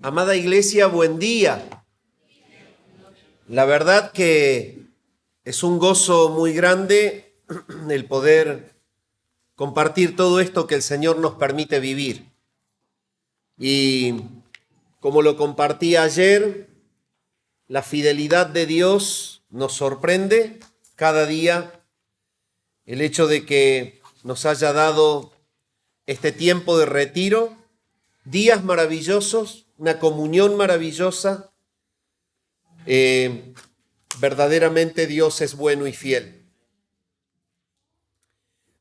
Amada iglesia, buen día. La verdad que es un gozo muy grande el poder compartir todo esto que el Señor nos permite vivir. Y como lo compartí ayer, la fidelidad de Dios nos sorprende cada día. El hecho de que nos haya dado este tiempo de retiro, días maravillosos, una comunión maravillosa. Verdaderamente Dios es bueno y fiel.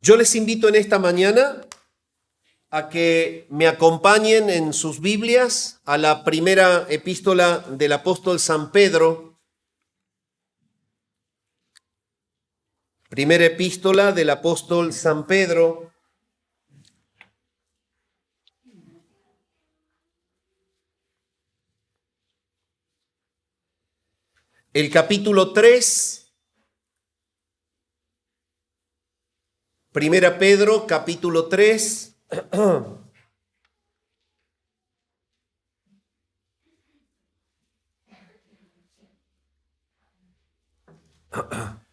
Yo les invito en esta mañana a que me acompañen en sus Biblias a la primera epístola del apóstol San Pedro. Primera epístola del apóstol San Pedro. El capítulo 3, Primera Pedro, capítulo 3.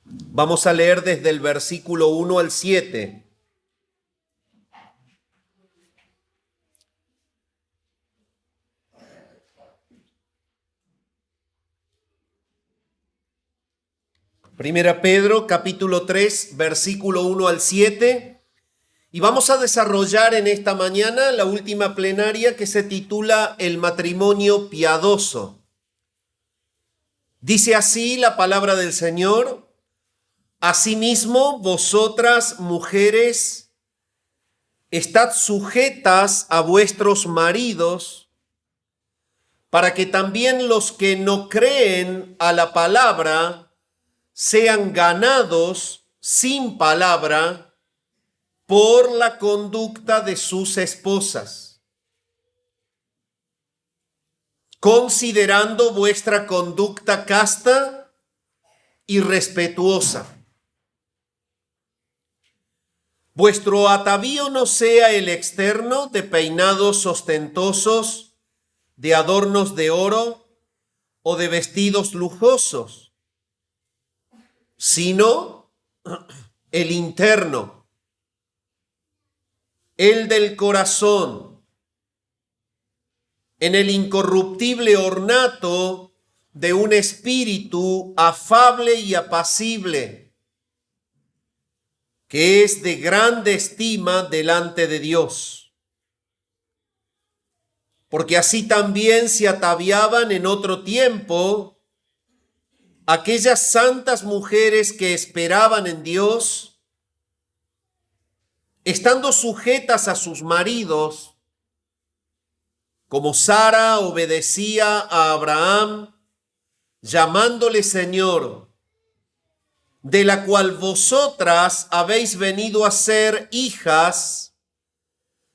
Vamos a leer desde el versículo 1 al 7. Primera Pedro, capítulo 3, versículo 1 al 7. Y vamos a desarrollar en esta mañana la última plenaria que se titula El matrimonio piadoso. Dice así la palabra del Señor: Asimismo, vosotras, mujeres, estad sujetas a vuestros maridos, para que también los que no creen a la palabra sean ganados sin palabra por la conducta de sus esposas, considerando vuestra conducta casta y respetuosa. Vuestro atavío no sea el externo de peinados ostentosos, de adornos de oro o de vestidos lujosos, sino el interno, el del corazón, en el incorruptible ornato de un espíritu afable y apacible, que es de grande estima delante de Dios. Porque así también se ataviaban en otro tiempo aquellas santas mujeres que esperaban en Dios, estando sujetas a sus maridos, como Sara obedecía a Abraham, llamándole Señor, de la cual vosotras habéis venido a ser hijas,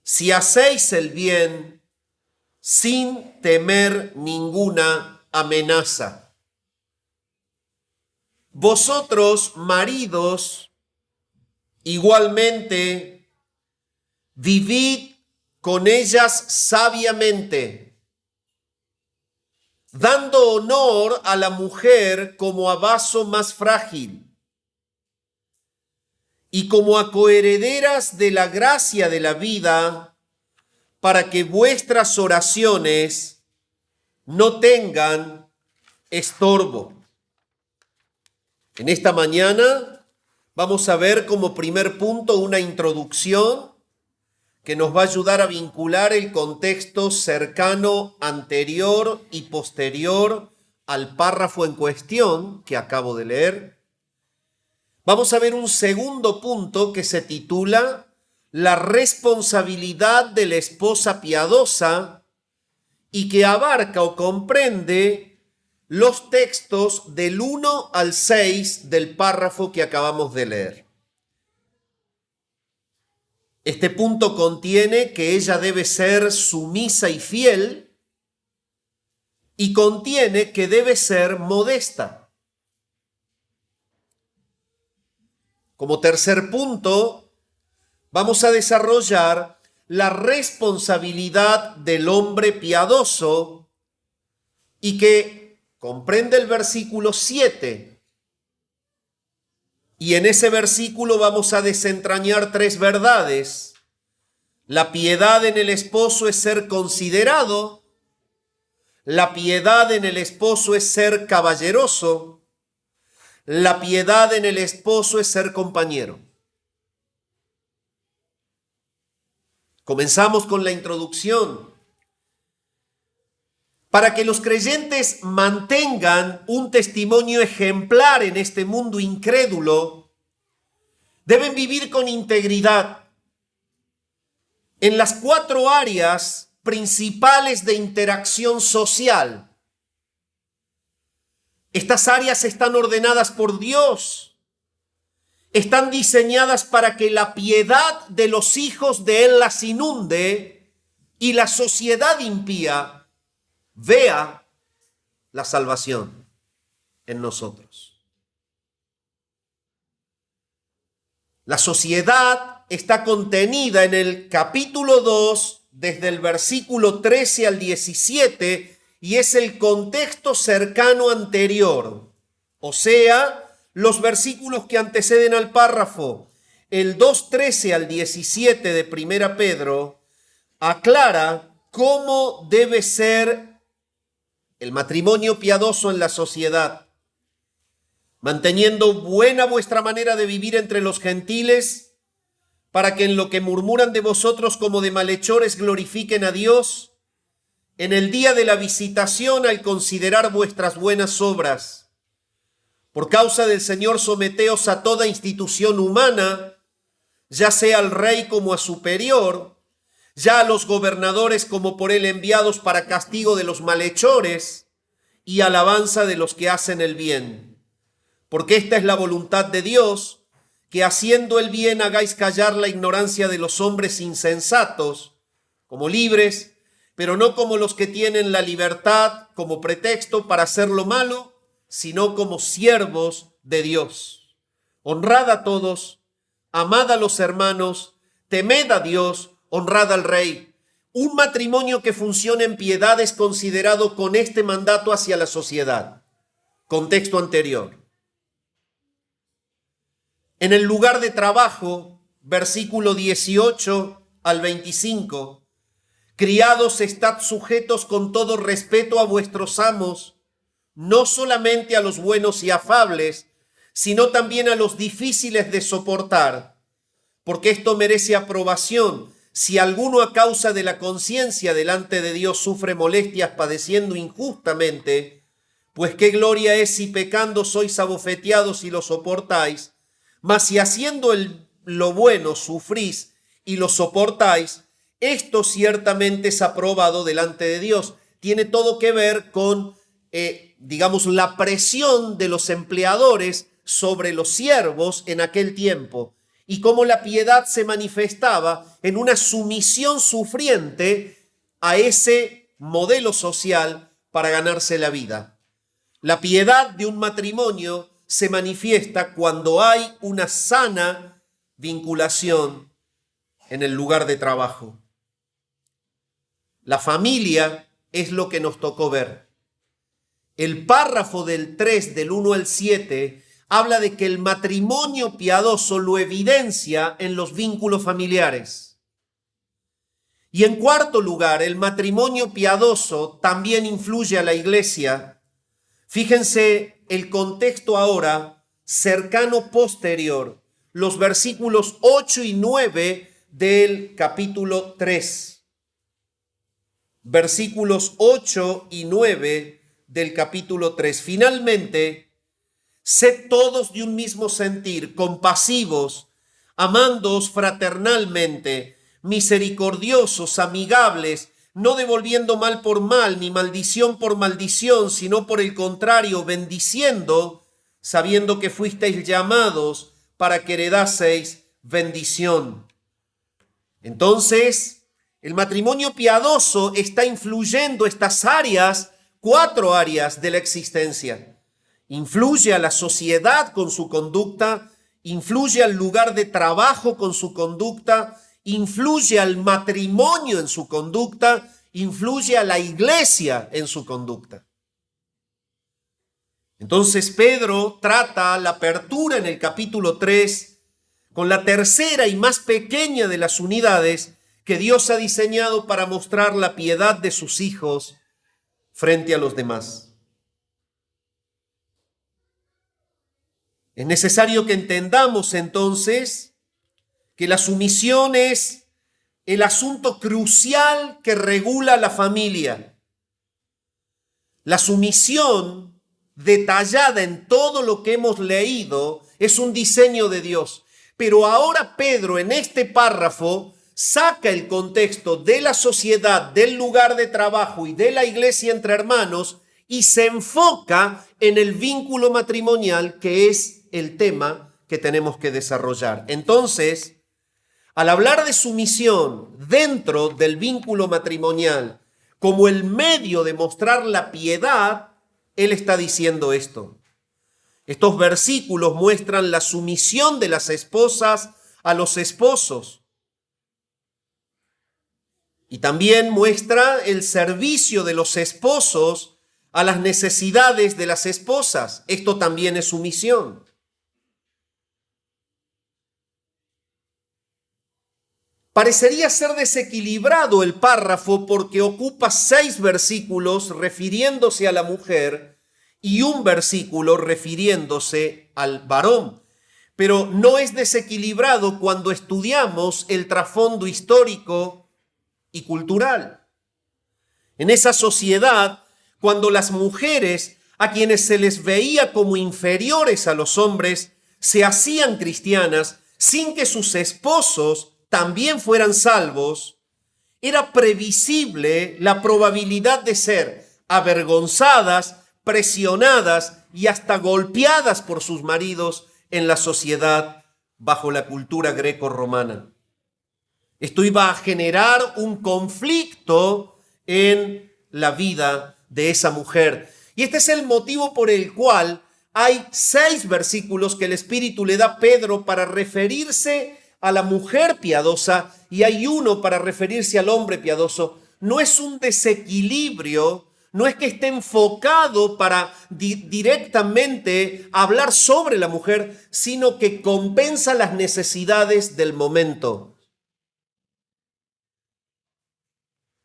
si hacéis el bien, sin temer ninguna amenaza. Vosotros, maridos, igualmente, vivid con ellas sabiamente, dando honor a la mujer como a vaso más frágil y como a coherederas de la gracia de la vida, para que vuestras oraciones no tengan estorbo. En esta mañana vamos a ver como primer punto una introducción que nos va a ayudar a vincular el contexto cercano, anterior y posterior al párrafo en cuestión que acabo de leer. Vamos a ver un segundo punto que se titula La responsabilidad de la esposa piadosa, y que abarca o comprende los textos del 1 al 6 del párrafo que acabamos de leer. Este punto contiene que ella debe ser sumisa y fiel, y contiene que debe ser modesta. Como tercer punto, vamos a desarrollar la responsabilidad del hombre piadoso y que comprende el versículo 7. Y en ese versículo vamos a desentrañar 3 verdades. La piedad en el esposo es ser considerado, la piedad en el esposo es ser caballeroso, la piedad en el esposo es ser compañero. Comenzamos con la introducción. Para que los creyentes mantengan un testimonio ejemplar en este mundo incrédulo, deben vivir con integridad en las 4 áreas principales de interacción social. Estas áreas están ordenadas por Dios, están diseñadas para que la piedad de los hijos de Él las inunde y la sociedad impía vea la salvación en nosotros. La sociedad está contenida en el capítulo 2, desde el versículo 13 al 17, y es el contexto cercano anterior, o sea, los versículos que anteceden al párrafo. El 2:13 al 17 de 1 Pedro aclara cómo debe ser el matrimonio piadoso en la sociedad, manteniendo buena vuestra manera de vivir entre los gentiles, para que en lo que murmuran de vosotros como de malhechores glorifiquen a Dios, en el día de la visitación al considerar vuestras buenas obras. Por causa del Señor someteos a toda institución humana, ya sea al rey como a superior, ya a los gobernadores como por él enviados para castigo de los malhechores y alabanza de los que hacen el bien. Porque esta es la voluntad de Dios, que haciendo el bien hagáis callar la ignorancia de los hombres insensatos, como libres, pero no como los que tienen la libertad como pretexto para hacer lo malo, sino como siervos de Dios. Honrad a todos, amad a los hermanos, temed a Dios, honrad al rey. Un matrimonio que funcione en piedad es considerado con este mandato hacia la sociedad. Contexto anterior. En el lugar de trabajo, versículo 18 al 25, criados, estad sujetos con todo respeto a vuestros amos, no solamente a los buenos y afables, sino también a los difíciles de soportar, porque esto merece aprobación. Si alguno a causa de la conciencia delante de Dios sufre molestias padeciendo injustamente, pues qué gloria es si pecando sois abofeteados y lo soportáis, mas si haciendo lo bueno sufrís y lo soportáis, esto ciertamente es aprobado delante de Dios. Tiene todo que ver con, la presión de los empleadores sobre los siervos en aquel tiempo y cómo la piedad se manifestaba en una sumisión sufriente a ese modelo social para ganarse la vida. La piedad de un matrimonio se manifiesta cuando hay una sana vinculación en el lugar de trabajo. La familia es lo que nos tocó ver. El párrafo del 3, del 1 al 7, habla de que el matrimonio piadoso lo evidencia en los vínculos familiares. Y en cuarto lugar, el matrimonio piadoso también influye a la iglesia. Fíjense el contexto ahora, cercano posterior, los versículos 8 y 9 del capítulo 3. Versículos 8 y 9 del capítulo 3. Finalmente, sed todos de un mismo sentir, compasivos, amándoos fraternalmente, misericordiosos, amigables, no devolviendo mal por mal, ni maldición por maldición, sino por el contrario, bendiciendo, sabiendo que fuisteis llamados para que heredaseis bendición. Entonces, el matrimonio piadoso está influyendo estas áreas, 4 áreas de la existencia. Influye a la sociedad con su conducta, influye al lugar de trabajo con su conducta, influye al matrimonio en su conducta, influye a la iglesia en su conducta. Entonces Pedro trata la apertura en el capítulo 3 con la tercera y más pequeña de las unidades que Dios ha diseñado para mostrar la piedad de sus hijos frente a los demás. Es necesario que entendamos entonces que la sumisión es el asunto crucial que regula la familia. La sumisión detallada en todo lo que hemos leído es un diseño de Dios. Pero ahora Pedro en este párrafo saca el contexto de la sociedad, del lugar de trabajo y de la iglesia entre hermanos y se enfoca en el vínculo matrimonial, que es el tema que tenemos que desarrollar. Entonces, al hablar de sumisión dentro del vínculo matrimonial como el medio de mostrar la piedad, él está diciendo esto. Estos versículos muestran la sumisión de las esposas a los esposos. Y también muestra el servicio de los esposos a las necesidades de las esposas. Esto también es sumisión. Parecería ser desequilibrado el párrafo porque ocupa 6 versículos refiriéndose a la mujer y un versículo refiriéndose al varón. Pero no es desequilibrado cuando estudiamos el trasfondo histórico y cultural. En esa sociedad, cuando las mujeres, a quienes se les veía como inferiores a los hombres, se hacían cristianas sin que sus esposos también fueran salvos, era previsible la probabilidad de ser avergonzadas, presionadas y hasta golpeadas por sus maridos en la sociedad bajo la cultura greco-romana. Esto iba a generar un conflicto en la vida de esa mujer. Y este es el motivo por el cual hay 6 versículos que el Espíritu le da a Pedro para referirse a la mujer piadosa y hay uno para referirse al hombre piadoso. No es un desequilibrio, no es que esté enfocado para directamente hablar sobre la mujer, sino que compensa las necesidades del momento.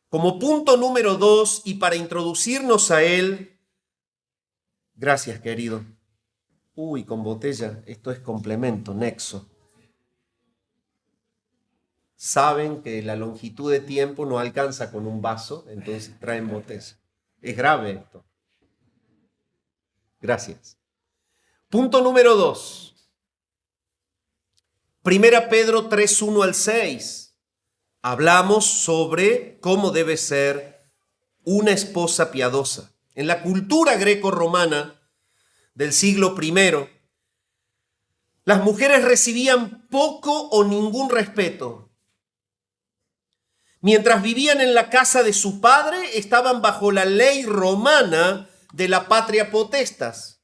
Como punto número 2, y para introducirnos a él, gracias querido. Uy, con botella, esto es complemento, nexo. Saben que la longitud de tiempo no alcanza con un vaso, entonces traen botella. Es grave esto. Gracias. Punto número 2. Primera Pedro 3, 1 al 6. Hablamos sobre cómo debe ser una esposa piadosa. En la cultura greco-romana del siglo I, las mujeres recibían poco o ningún respeto. Mientras vivían en la casa de su padre, estaban bajo la ley romana de la patria potestas.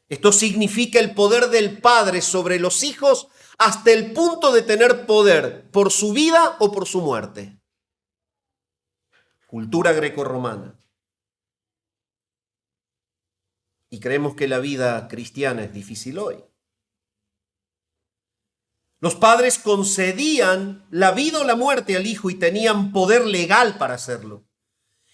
Esto significa el poder del padre sobre los hijos hasta el punto de tener poder por su vida o por su muerte. Cultura grecorromana. Y creemos que la vida cristiana es difícil hoy. Los padres concedían la vida o la muerte al hijo y tenían poder legal para hacerlo.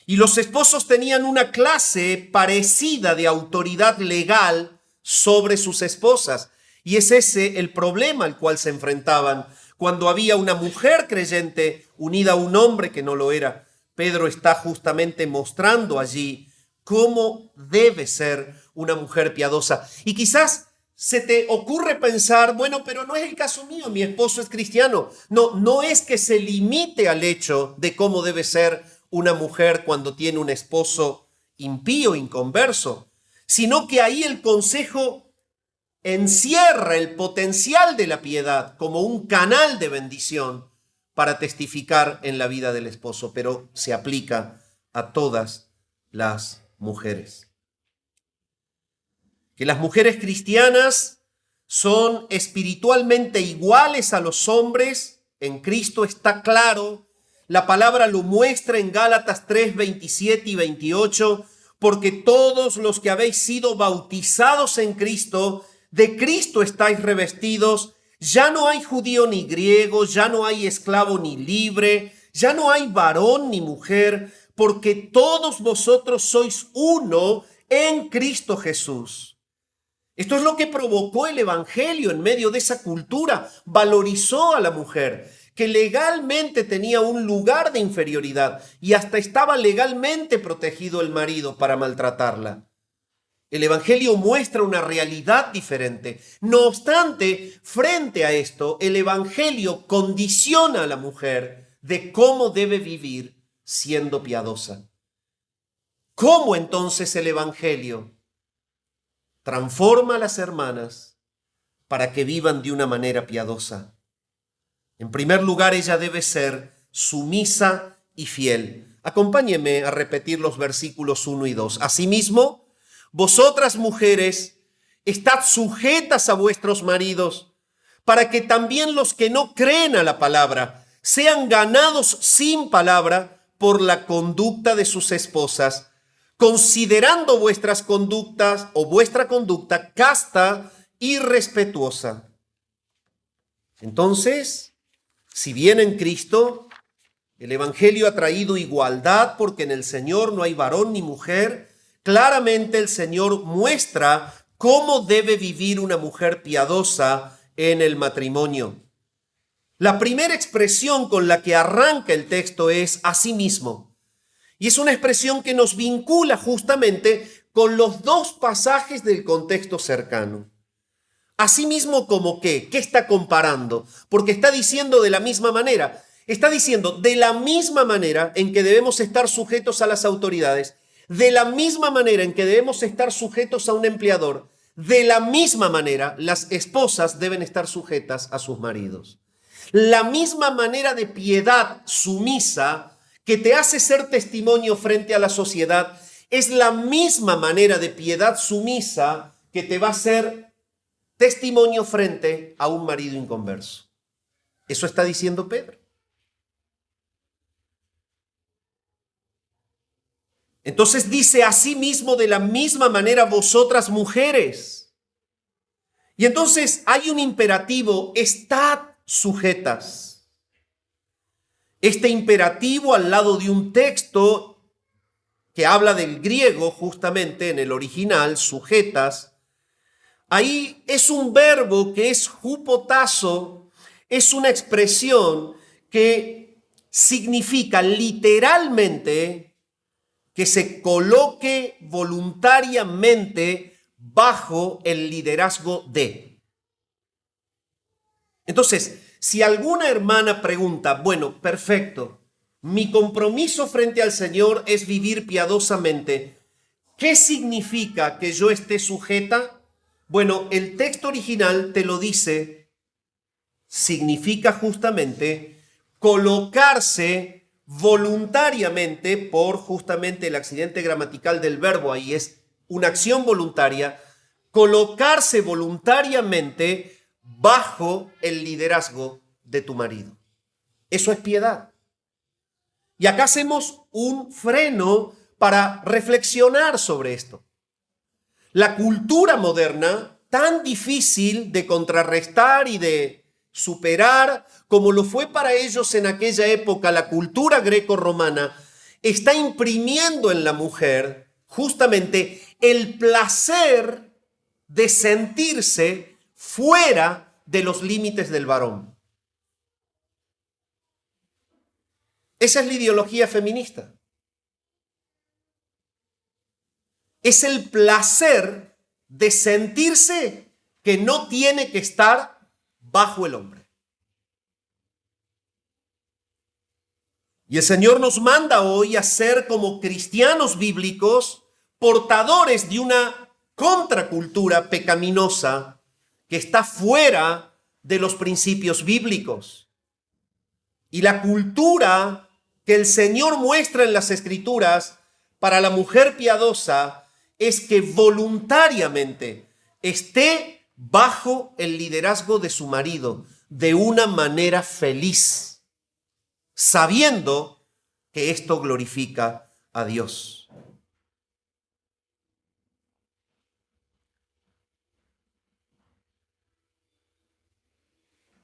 Y los esposos tenían una clase parecida de autoridad legal sobre sus esposas. Y es ese el problema al cual se enfrentaban. Cuando había una mujer creyente unida a un hombre que no lo era, Pedro está justamente mostrando allí cómo debe ser una mujer piadosa. Y quizás se te ocurre pensar, bueno, pero no es el caso mío, mi esposo es cristiano. No es que se limite al hecho de cómo debe ser una mujer cuando tiene un esposo impío, inconverso, sino que ahí el consejo encierra el potencial de la piedad como un canal de bendición para testificar en la vida del esposo, pero se aplica a todas las mujeres. Que las mujeres cristianas son espiritualmente iguales a los hombres en Cristo está claro. La palabra lo muestra en Gálatas 3, 27 y 28, porque todos los que habéis sido bautizados en Cristo, de Cristo estáis revestidos. Ya no hay judío ni griego, ya no hay esclavo ni libre, ya no hay varón ni mujer, porque todos vosotros sois uno en Cristo Jesús. Esto es lo que provocó el evangelio en medio de esa cultura. Valorizó a la mujer, que legalmente tenía un lugar de inferioridad y hasta estaba legalmente protegido el marido para maltratarla. El evangelio muestra una realidad diferente. No obstante, frente a esto, el evangelio condiciona a la mujer de cómo debe vivir siendo piadosa. ¿Cómo entonces el evangelio transforma a las hermanas para que vivan de una manera piadosa? En primer lugar, ella debe ser sumisa y fiel. Acompáñeme a repetir los versículos 1 y 2. Asimismo, vosotras mujeres, estad sujetas a vuestros maridos, para que también los que no creen a la palabra sean ganados sin palabra por la conducta de sus esposas, considerando vuestras conductas o vuestra conducta casta y respetuosa. Entonces, si bien en Cristo el evangelio ha traído igualdad, porque en el Señor no hay varón ni mujer, claramente el Señor muestra cómo debe vivir una mujer piadosa en el matrimonio. La primera expresión con la que arranca el texto es asimismo. Y es una expresión que nos vincula justamente con los dos pasajes del contexto cercano. Asimismo, ¿como qué? ¿Qué está comparando? Porque está diciendo de la misma manera. Está diciendo de la misma manera en que debemos estar sujetos a las autoridades, de la misma manera en que debemos estar sujetos a un empleador, de la misma manera las esposas deben estar sujetas a sus maridos. La misma manera de piedad sumisa que te hace ser testimonio frente a la sociedad es la misma manera de piedad sumisa que te va a hacer testimonio frente a un marido inconverso. Eso está diciendo Pedro. Entonces dice asimismo de la misma manera vosotras mujeres. Y entonces hay un imperativo, estad sujetas. Este imperativo al lado de un texto que habla del griego justamente en el original, sujetas, ahí es un verbo que es hupotazo, es una expresión que significa literalmente que se coloque voluntariamente bajo el liderazgo de. Entonces, si alguna hermana pregunta, bueno, perfecto, mi compromiso frente al Señor es vivir piadosamente, ¿qué significa que yo esté sujeta? Bueno, el texto original te lo dice, significa justamente colocarse voluntariamente por justamente el accidente gramatical del verbo, ahí es una acción voluntaria, colocarse voluntariamente bajo el liderazgo de tu marido. Eso es piedad. Y acá hacemos un freno para reflexionar sobre esto. La cultura moderna, tan difícil de contrarrestar y de superar, como lo fue para ellos en aquella época la cultura greco-romana, está imprimiendo en la mujer justamente el placer de sentirse fuera de los límites del varón. Esa es la ideología feminista. Es el placer de sentirse que no tiene que estar bajo el hombre. Y el Señor nos manda hoy a ser como cristianos bíblicos, portadores de una contracultura pecaminosa que está fuera de los principios bíblicos. Y la cultura que el Señor muestra en las Escrituras para la mujer piadosa es que voluntariamente esté bajo el liderazgo de su marido, de una manera feliz, sabiendo que esto glorifica a Dios.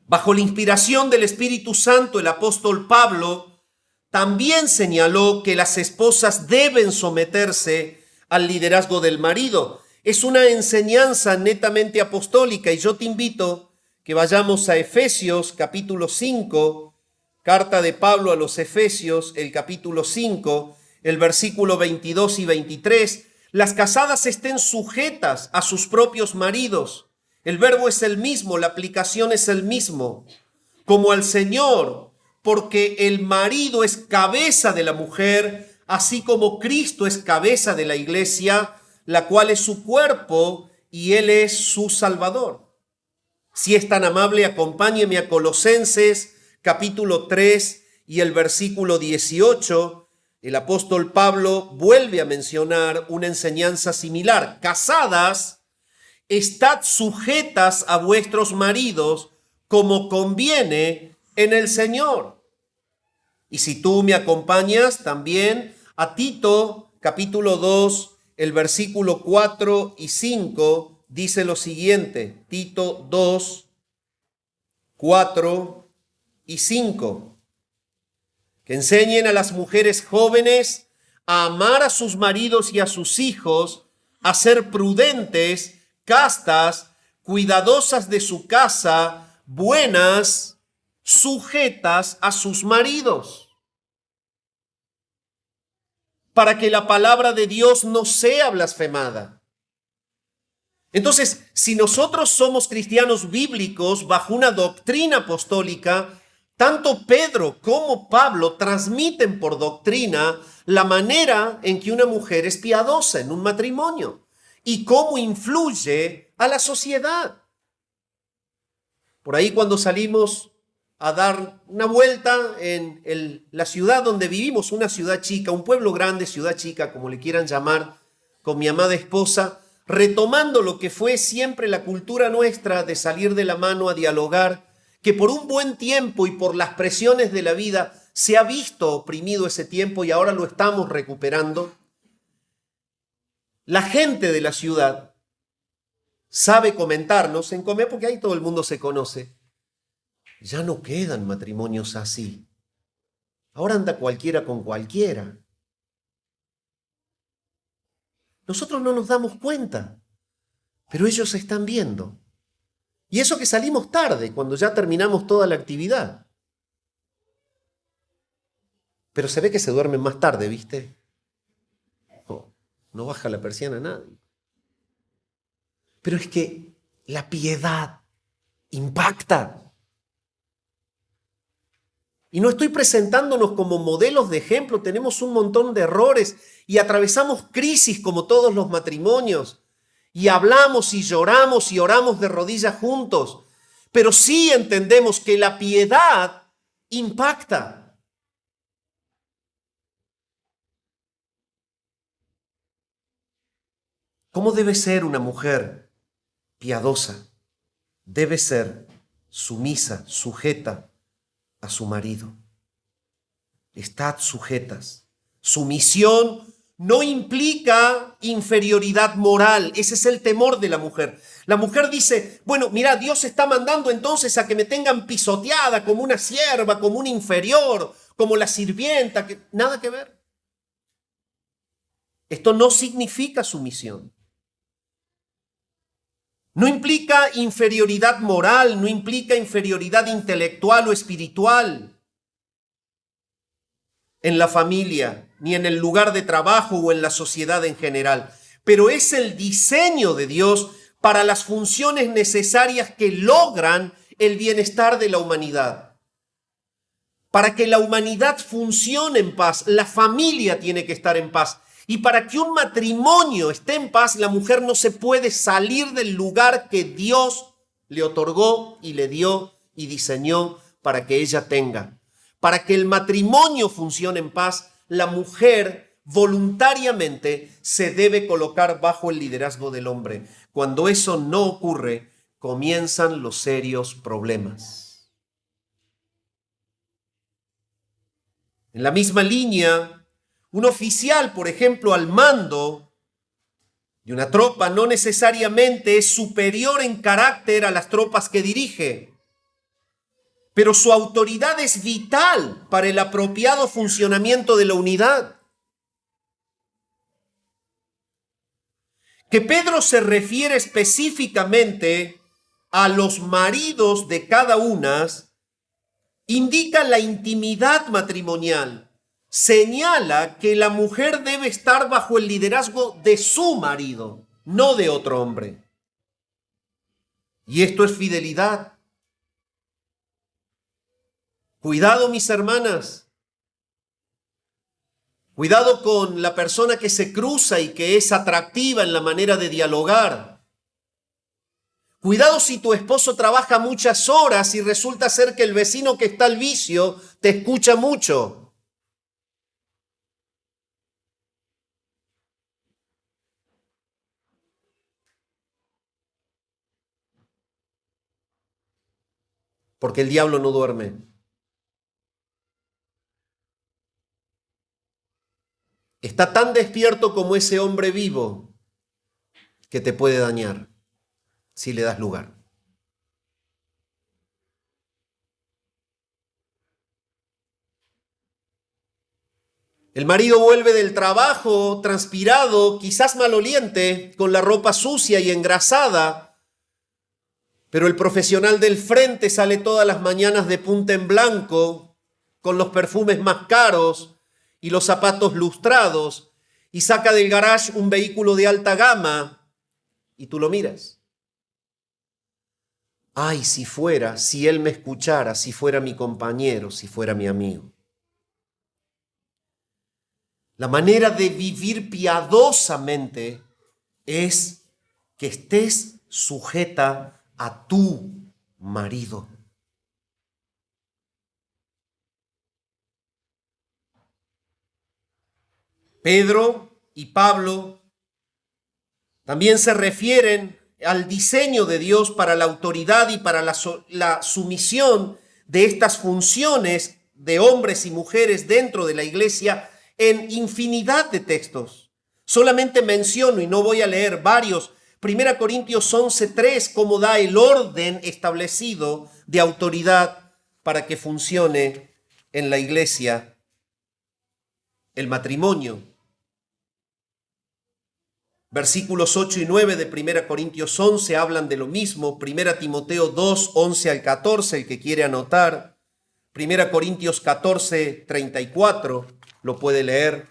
Bajo la inspiración del Espíritu Santo, el apóstol Pablo también señaló que las esposas deben someterse al liderazgo del marido. Es una enseñanza netamente apostólica y yo te invito que vayamos a Efesios capítulo 5, carta de Pablo a los Efesios, el capítulo 5, el versículo 22 y 23. Las casadas estén sujetas a sus propios maridos. El verbo es el mismo, la aplicación es el mismo, como al Señor, porque el marido es cabeza de la mujer, así como Cristo es cabeza de la iglesia, la cual es su cuerpo y Él es su Salvador. Si es tan amable, acompáñeme a Colosenses capítulo 3 y el versículo 18. El apóstol Pablo vuelve a mencionar una enseñanza similar. Casadas, estad sujetas a vuestros maridos como conviene en el Señor. Y si tú me acompañas también a Tito, capítulo 2, el versículo 4 y 5, dice lo siguiente. Tito 2, 4 y 5. Que enseñen a las mujeres jóvenes a amar a sus maridos y a sus hijos, a ser prudentes, castas, cuidadosas de su casa, buenas, sujetas a sus maridos, para que la palabra de Dios no sea blasfemada. Entonces, si nosotros somos cristianos bíblicos bajo una doctrina apostólica, tanto Pedro como Pablo transmiten por doctrina la manera en que una mujer es piadosa en un matrimonio y cómo influye a la sociedad. Por ahí cuando salimos a dar una vuelta en la ciudad donde vivimos, una ciudad chica, un pueblo grande, ciudad chica, como le quieran llamar, con mi amada esposa, retomando lo que fue siempre la cultura nuestra de salir de la mano a dialogar, que por un buen tiempo y por las presiones de la vida se ha visto oprimido ese tiempo y ahora lo estamos recuperando. La gente de la ciudad sabe comentarnos en Comer, porque ahí todo el mundo se conoce. Ya no quedan matrimonios así. Ahora anda cualquiera con cualquiera. Nosotros no nos damos cuenta, pero ellos están viendo. Y eso que salimos tarde, cuando ya terminamos toda la actividad. Pero se ve que se duermen más tarde, ¿viste? No baja la persiana a nadie. Pero es que la piedad impacta. Y no estoy presentándonos como modelos de ejemplo, tenemos un montón de errores y atravesamos crisis como todos los matrimonios. Y hablamos y lloramos y oramos de rodillas juntos. Pero sí entendemos que la piedad impacta. ¿Cómo debe ser una mujer piadosa? Debe ser sumisa, sujeta a su marido. Estad sujetas. Sumisión no implica inferioridad moral. Ese es el temor de la mujer. La mujer dice, bueno, mira, Dios está mandando entonces a que me tengan pisoteada como una sierva, como una inferior, como la sirvienta. Nada que ver. Esto no significa sumisión. No implica inferioridad moral, no implica inferioridad intelectual o espiritual en la familia, ni en el lugar de trabajo o en la sociedad en general. Pero es el diseño de Dios para las funciones necesarias que logran el bienestar de la humanidad. Para que la humanidad funcione en paz, la familia tiene que estar en paz. Y para que un matrimonio esté en paz, la mujer no se puede salir del lugar que Dios le otorgó y le dio y diseñó para que ella tenga. Para que el matrimonio funcione en paz, la mujer voluntariamente se debe colocar bajo el liderazgo del hombre. Cuando eso no ocurre, comienzan los serios problemas. En la misma línea, un oficial, por ejemplo, al mando de una tropa no necesariamente es superior en carácter a las tropas que dirige, pero su autoridad es vital para el apropiado funcionamiento de la unidad. Que Pedro se refiere específicamente a los maridos de cada una indica la intimidad matrimonial. Señala que la mujer debe estar bajo el liderazgo de su marido, no de otro hombre. Y esto es fidelidad. Cuidado, mis hermanas. Cuidado con la persona que se cruza y que es atractiva en la manera de dialogar. Cuidado si tu esposo trabaja muchas horas y resulta ser que el vecino que está al vicio te escucha mucho. Porque el diablo no duerme. Está tan despierto como ese hombre vivo que te puede dañar si le das lugar. El marido vuelve del trabajo transpirado, quizás maloliente, con la ropa sucia y engrasada, pero el profesional del frente sale todas las mañanas de punta en blanco, con los perfumes más caros y los zapatos lustrados, y saca del garage un vehículo de alta gama, y tú lo miras. Ay, si él me escuchara, si fuera mi compañero, si fuera mi amigo. La manera de vivir piadosamente es que estés sujeta a tu marido. Pedro y Pablo también se refieren al diseño de Dios para la autoridad y para la sumisión de estas funciones de hombres y mujeres dentro de la iglesia en infinidad de textos. Solamente menciono, y no voy a leer varios, 1 Corintios 11:3, cómo da el orden establecido de autoridad para que funcione en la iglesia el matrimonio. Versículos 8 y 9 de 1 Corintios 11 hablan de lo mismo. 1 Timoteo 2, 11 al 14, el que quiere anotar. 1 Corintios 14, 34, lo puede leer.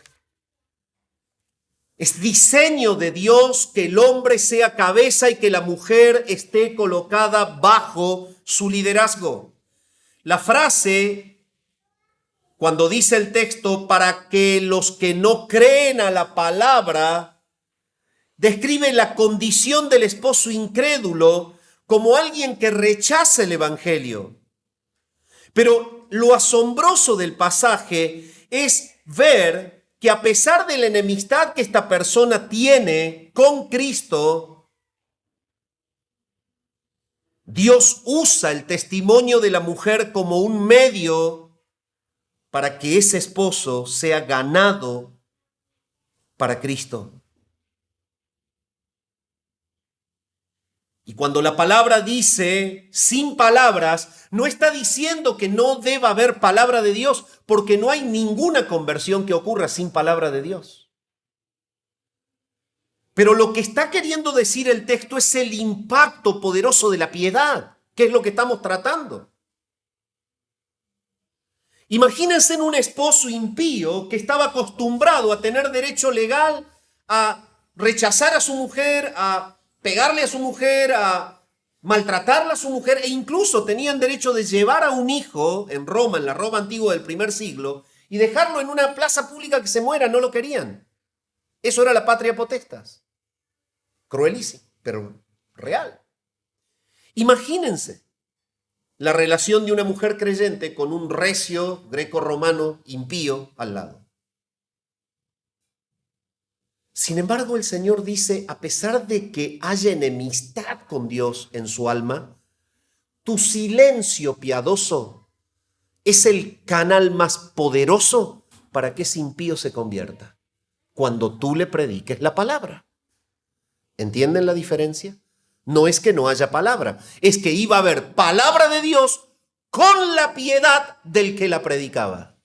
Es diseño de Dios que el hombre sea cabeza y que la mujer esté colocada bajo su liderazgo. La frase, cuando dice el texto, para que los que no creen a la palabra, describe la condición del esposo incrédulo como alguien que rechaza el evangelio. Pero lo asombroso del pasaje es ver que a pesar de la enemistad que esta persona tiene con Cristo, Dios usa el testimonio de la mujer como un medio para que ese esposo sea ganado para Cristo. Y cuando la palabra dice sin palabras, no está diciendo que no deba haber palabra de Dios, porque no hay ninguna conversión que ocurra sin palabra de Dios. Pero lo que está queriendo decir el texto es el impacto poderoso de la piedad, que es lo que estamos tratando. Imagínense en un esposo impío que estaba acostumbrado a tener derecho legal a rechazar a su mujer, a pegarle a su mujer, a maltratarla a su mujer, e incluso tenían derecho de llevar a un hijo en Roma, en la Roma antigua del primer siglo, y dejarlo en una plaza pública que se muera. No lo querían. Eso era la patria potestas. Cruelísimo, pero real. Imagínense la relación de una mujer creyente con un recio greco-romano impío al lado. Sin embargo, el Señor dice, a pesar de que haya enemistad con Dios en su alma, tu silencio piadoso es el canal más poderoso para que ese impío se convierta. Cuando tú le prediques la palabra. ¿Entienden la diferencia? No es que no haya palabra, es que iba a haber palabra de Dios con la piedad del que la predicaba.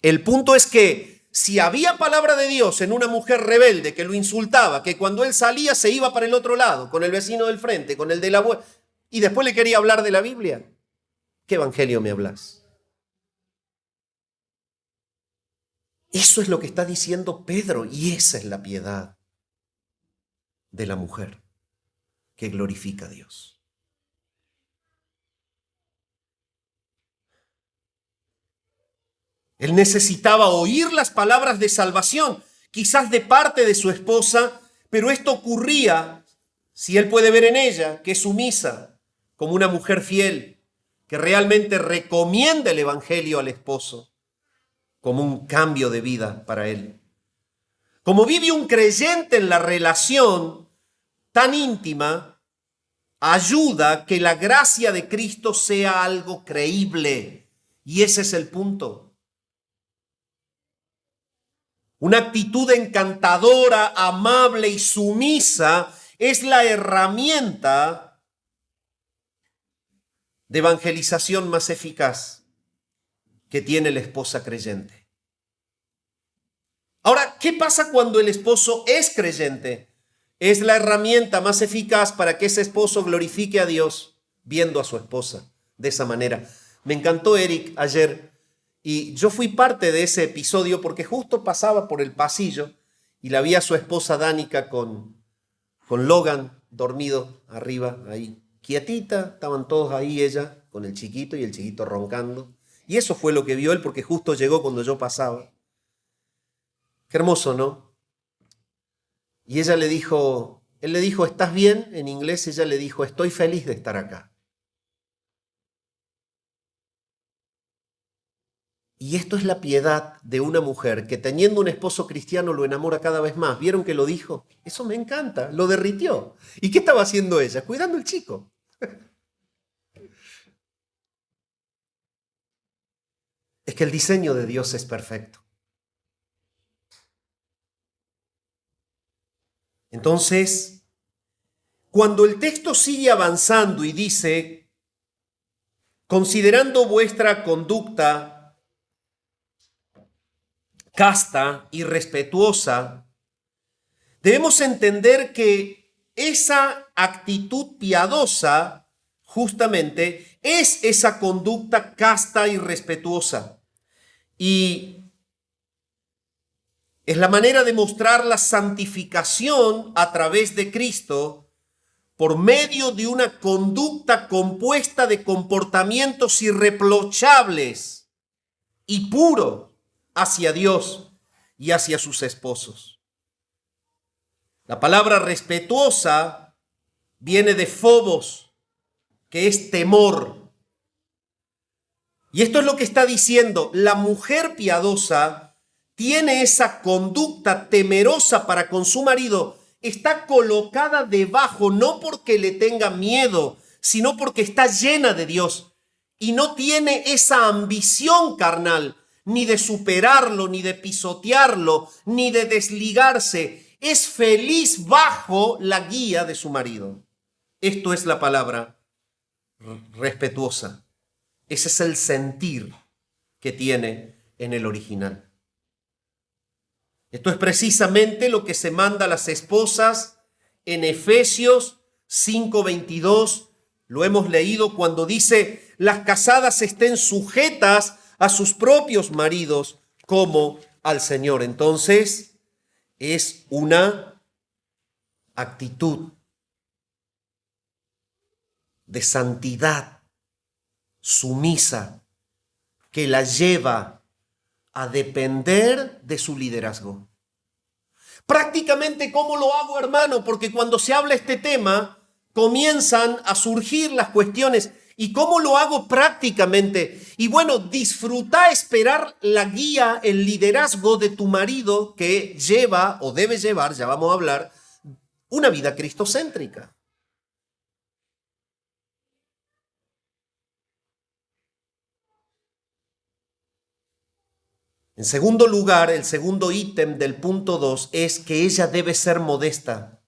El punto es que si había palabra de Dios en una mujer rebelde que lo insultaba, que cuando él salía se iba para el otro lado, con el vecino del frente, con el de la vuelta, y después le quería hablar de la Biblia, ¿qué evangelio me hablas? Eso es lo que está diciendo Pedro, y esa es la piedad de la mujer que glorifica a Dios. Él necesitaba oír las palabras de salvación, quizás de parte de su esposa, pero esto ocurría, si él puede ver en ella, que es sumisa, como una mujer fiel, que realmente recomienda el evangelio al esposo como un cambio de vida para él. Como vive un creyente en la relación tan íntima, ayuda a que la gracia de Cristo sea algo creíble. Y ese es el punto. Una actitud encantadora, amable y sumisa es la herramienta de evangelización más eficaz que tiene la esposa creyente. Ahora, ¿qué pasa cuando el esposo es creyente? Es la herramienta más eficaz para que ese esposo glorifique a Dios viendo a su esposa de esa manera. Me encantó Eric ayer y yo fui parte de ese episodio porque justo pasaba por el pasillo y la vi a su esposa Danica con Logan dormido arriba ahí, quietita, estaban todos ahí, ella con el chiquito y el chiquito roncando. Y eso fue lo que vio él porque justo llegó cuando yo pasaba. Qué hermoso, ¿no? Y ella le dijo, él le dijo, ¿estás bien? En inglés ella le dijo, estoy feliz de estar acá. Y esto es la piedad de una mujer que teniendo un esposo cristiano lo enamora cada vez más. ¿Vieron que lo dijo? Eso me encanta, lo derritió. ¿Y qué estaba haciendo ella? Cuidando al chico. Es que el diseño de Dios es perfecto. Entonces, cuando el texto sigue avanzando y dice, considerando vuestra conducta casta y respetuosa, debemos entender que esa actitud piadosa justamente es esa conducta casta y respetuosa. Y es la manera de mostrar la santificación a través de Cristo por medio de una conducta compuesta de comportamientos irreprochables y puro hacia Dios y hacia sus esposos. La palabra respetuosa viene de phobos, que es temor. Y esto es lo que está diciendo, la mujer piadosa tiene esa conducta temerosa para con su marido, está colocada debajo, no porque le tenga miedo, sino porque está llena de Dios y no tiene esa ambición carnal, ni de superarlo, ni de pisotearlo, ni de desligarse. Es feliz bajo la guía de su marido. Esto es la palabra respetuosa. Ese es el sentir que tiene en el original. Esto es precisamente lo que se manda a las esposas en Efesios 5:22. Lo hemos leído cuando dice, las casadas estén sujetas a sus propios maridos como al Señor. Entonces, es una actitud de santidad sumisa que la lleva a depender de su liderazgo. Prácticamente, ¿cómo lo hago, hermano? Porque cuando se habla este tema, comienzan a surgir las cuestiones. ¿Y cómo lo hago prácticamente? Y bueno, disfruta esperar la guía, el liderazgo de tu marido que lleva o debe llevar, ya vamos a hablar, una vida cristocéntrica. En segundo lugar, el segundo ítem del punto 2 es que ella debe ser modesta.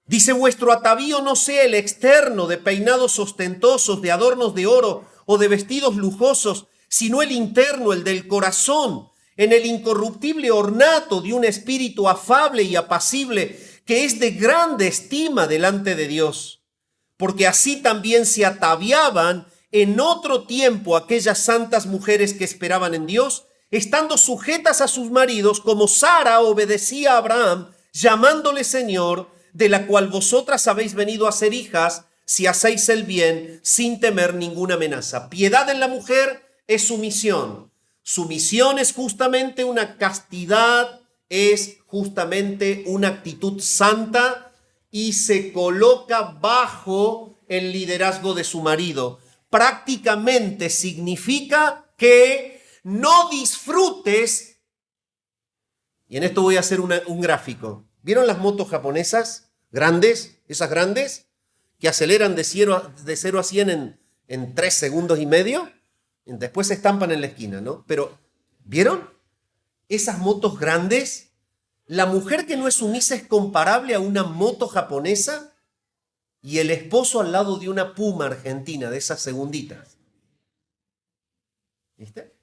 Dice, vuestro atavío no sea el externo de peinados ostentosos, de adornos de oro o de vestidos lujosos, sino el interno, el del corazón, en el incorruptible ornato de un espíritu afable y apacible, que es de grande estima delante de Dios. Porque así también se ataviaban en otro tiempo aquellas santas mujeres que esperaban en Dios, estando sujetas a sus maridos, como Sara obedecía a Abraham, llamándole Señor, de la cual vosotras habéis venido a ser hijas, si hacéis el bien, sin temer ninguna amenaza. Piedad en la mujer es sumisión. Sumisión es justamente una castidad, es justamente una actitud santa y se coloca bajo el liderazgo de su marido. Prácticamente significa que no disfrutes, y en esto voy a hacer un gráfico. ¿Vieron las motos japonesas grandes? Esas grandes que aceleran de 0 a 100 en 3 segundos y medio. Después se estampan en la esquina, ¿no? Pero, ¿vieron? Esas motos grandes, la mujer que no es sumisa es comparable a una moto japonesa y el esposo al lado de una Puma argentina, de esas segunditas. ¿Viste?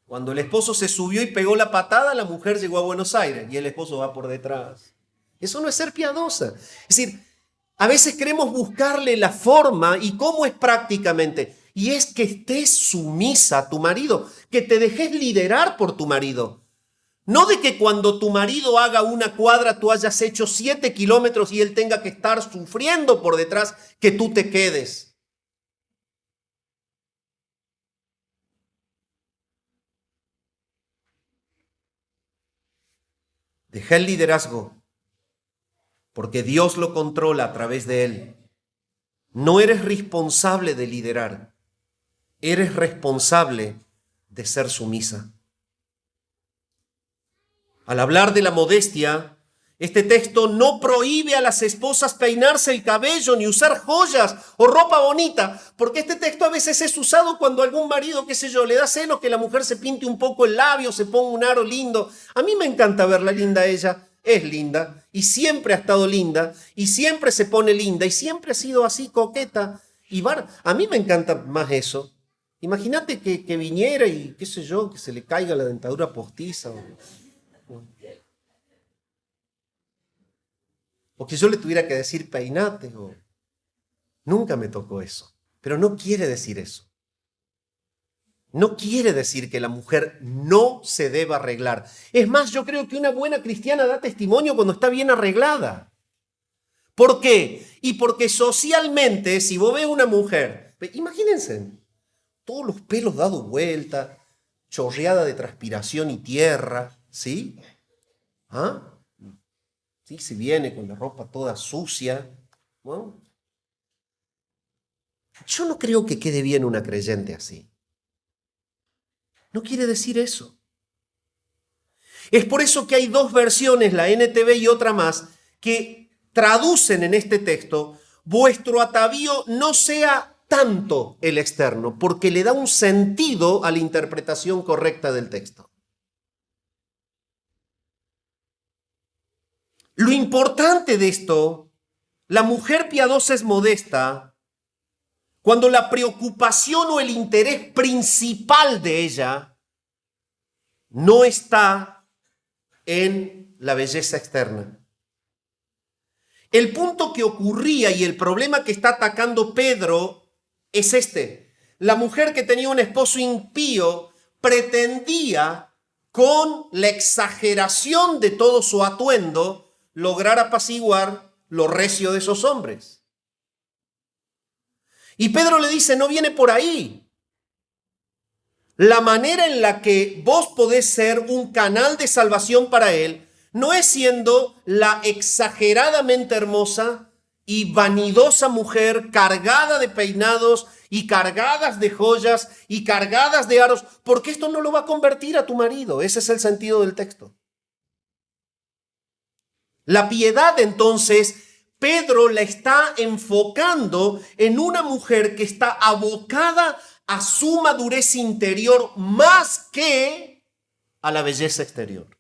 Cuando el esposo se subió y pegó la patada, la mujer llegó a Buenos Aires y el esposo va por detrás. Eso no es ser piadosa. Es decir, a veces queremos buscarle la forma y cómo es prácticamente. Y es que estés sumisa a tu marido, que te dejes liderar por tu marido. No de que cuando tu marido haga una cuadra tú hayas hecho 7 kilómetros y él tenga que estar sufriendo por detrás, que tú te quedes. Deja el liderazgo, porque Dios lo controla a través de él. No eres responsable de liderar, eres responsable de ser sumisa. Al hablar de la modestia, este texto no prohíbe a las esposas peinarse el cabello ni usar joyas o ropa bonita, porque este texto a veces es usado cuando algún marido, qué sé yo, le da celos que la mujer se pinte un poco el labio, se ponga un aro lindo. A mí me encanta verla linda ella, es linda y siempre ha estado linda y siempre se pone linda y siempre ha sido así coqueta. A mí me encanta más eso. Imagínate que viniera y qué sé yo, que se le caiga la dentadura postiza. O que yo le tuviera que decir peinate. Nunca me tocó eso. Pero no quiere decir eso. No quiere decir que la mujer no se deba arreglar. Es más, yo creo que una buena cristiana da testimonio cuando está bien arreglada. ¿Por qué? Y porque socialmente, si vos ves una mujer, imagínense, todos los pelos dados vuelta, chorreada de transpiración y tierra, ¿sí? ¿Ah? ¿Sí? Si viene con la ropa toda sucia. Bueno, yo no creo que quede bien una creyente así. No quiere decir eso. Es por eso que hay dos versiones, la NTV y otra más, que traducen en este texto, vuestro atavío no sea tanto el externo, porque le da un sentido a la interpretación correcta del texto. Lo importante de esto, la mujer piadosa es modesta cuando la preocupación o el interés principal de ella no está en la belleza externa. El punto que ocurría y el problema que está atacando Pedro es este. La mujer que tenía un esposo impío pretendía, con la exageración de todo su atuendo, lograr apaciguar lo recio de esos hombres. Y Pedro le dice, no viene por ahí. La manera en la que vos podés ser un canal de salvación para él no es siendo la exageradamente hermosa y vanidosa mujer cargada de peinados y cargadas de joyas y cargadas de aros, porque esto no lo va a convertir a tu marido. Ese es el sentido del texto. La piedad, entonces, Pedro la está enfocando en una mujer que está abocada a su madurez interior más que a la belleza exterior,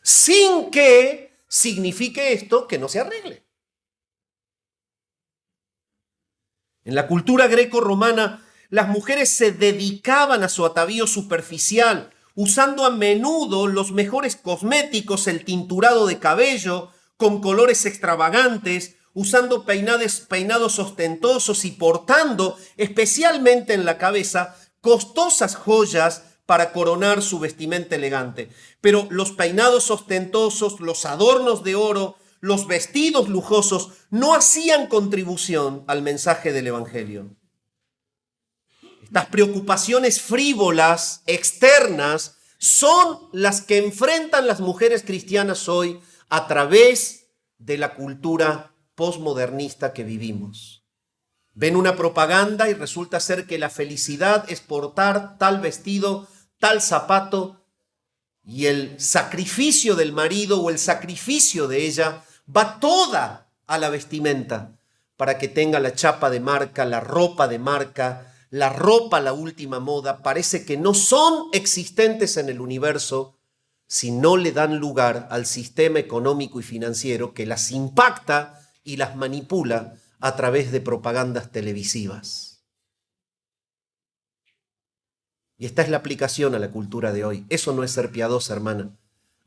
sin que signifique esto que no se arregle. En la cultura greco-romana, las mujeres se dedicaban a su atavío superficial, usando a menudo los mejores cosméticos, el tinturado de cabello, con colores extravagantes, usando peinados ostentosos y portando, especialmente en la cabeza, costosas joyas para coronar su vestimenta elegante. Pero los peinados ostentosos, los adornos de oro, los vestidos lujosos no hacían contribución al mensaje del Evangelio. Estas preocupaciones frívolas, externas, son las que enfrentan las mujeres cristianas hoy a través de la cultura posmodernista que vivimos. Ven una propaganda y resulta ser que la felicidad es portar tal vestido, tal zapato, y el sacrificio del marido o el sacrificio de ella va toda a la vestimenta para que tenga la chapa de marca, la ropa de marca, la ropa, la última moda. Parece que no son existentes en el universo si no le dan lugar al sistema económico y financiero que las impacta y las manipula a través de propagandas televisivas. Y esta es la aplicación a la cultura de hoy. Eso no es ser piadosa, hermana.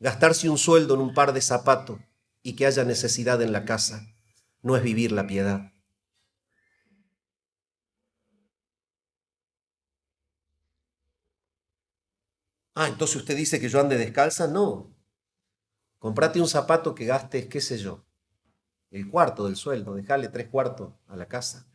Gastarse un sueldo en un par de zapatos y que haya necesidad en la casa no es vivir la piedad. Entonces usted dice que yo ande descalza. No. Comprate un zapato que gastes, qué sé yo, el cuarto del sueldo. Dejale 3/4 a la casa.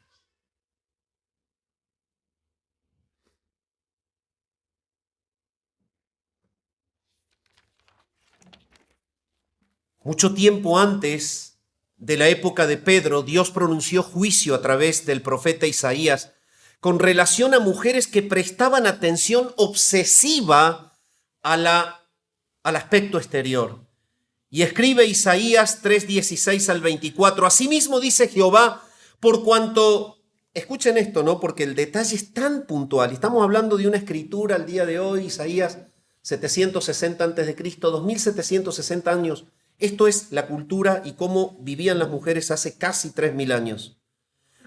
Mucho tiempo antes de la época de Pedro, Dios pronunció juicio a través del profeta Isaías con relación a mujeres que prestaban atención obsesiva al aspecto exterior. Y escribe Isaías 3:16 al 24. Asimismo dice Jehová, por cuanto, escuchen esto, ¿no? Porque el detalle es tan puntual. Estamos hablando de una escritura al día de hoy, Isaías 760 a.C., 2760 años. Esto es la cultura y cómo vivían las mujeres hace casi 3000 años.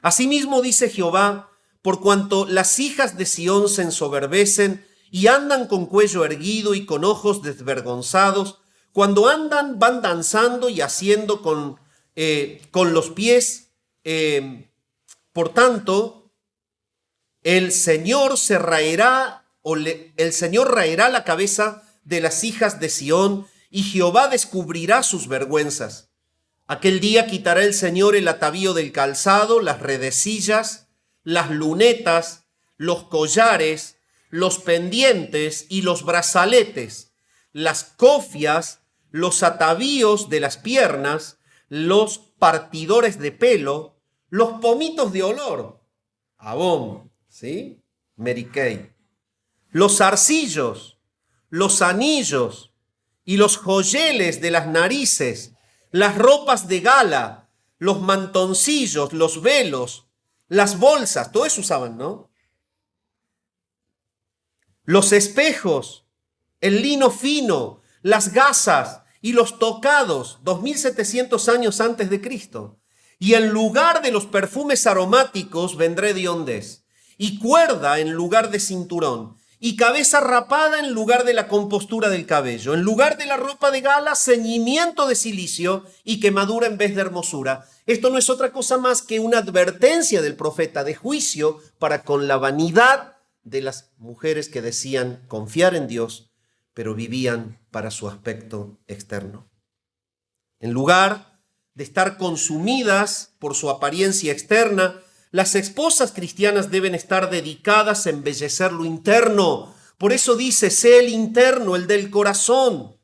Asimismo dice Jehová, por cuanto las hijas de Sión se ensoberbecen y andan con cuello erguido y con ojos desvergonzados, cuando andan van danzando y haciendo con los pies. Por tanto, el Señor raerá la cabeza de las hijas de Sión y Jehová descubrirá sus vergüenzas. Aquel día quitará el Señor el atavío del calzado, las redecillas, las lunetas, los collares, los pendientes y los brazaletes, las cofias, los atavíos de las piernas, los partidores de pelo, los pomitos de olor, Avon, ¿sí? Mary Kay, los zarcillos, los anillos y los joyeles de las narices, las ropas de gala, los mantoncillos, los velos, las bolsas, todo eso usaban, ¿no? Los espejos, el lino fino, las gasas y los tocados, 2700 años antes de Cristo. Y en lugar de los perfumes aromáticos vendré de hondez, y cuerda en lugar de cinturón, y cabeza rapada en lugar de la compostura del cabello, en lugar de la ropa de gala, ceñimiento de cilicio y quemadura en vez de hermosura. Esto no es otra cosa más que una advertencia del profeta de juicio para con la vanidad de las mujeres que decían confiar en Dios, pero vivían para su aspecto externo. En lugar de estar consumidas por su apariencia externa, las esposas cristianas deben estar dedicadas a embellecer lo interno. Por eso dice, sé el interno, el del corazón.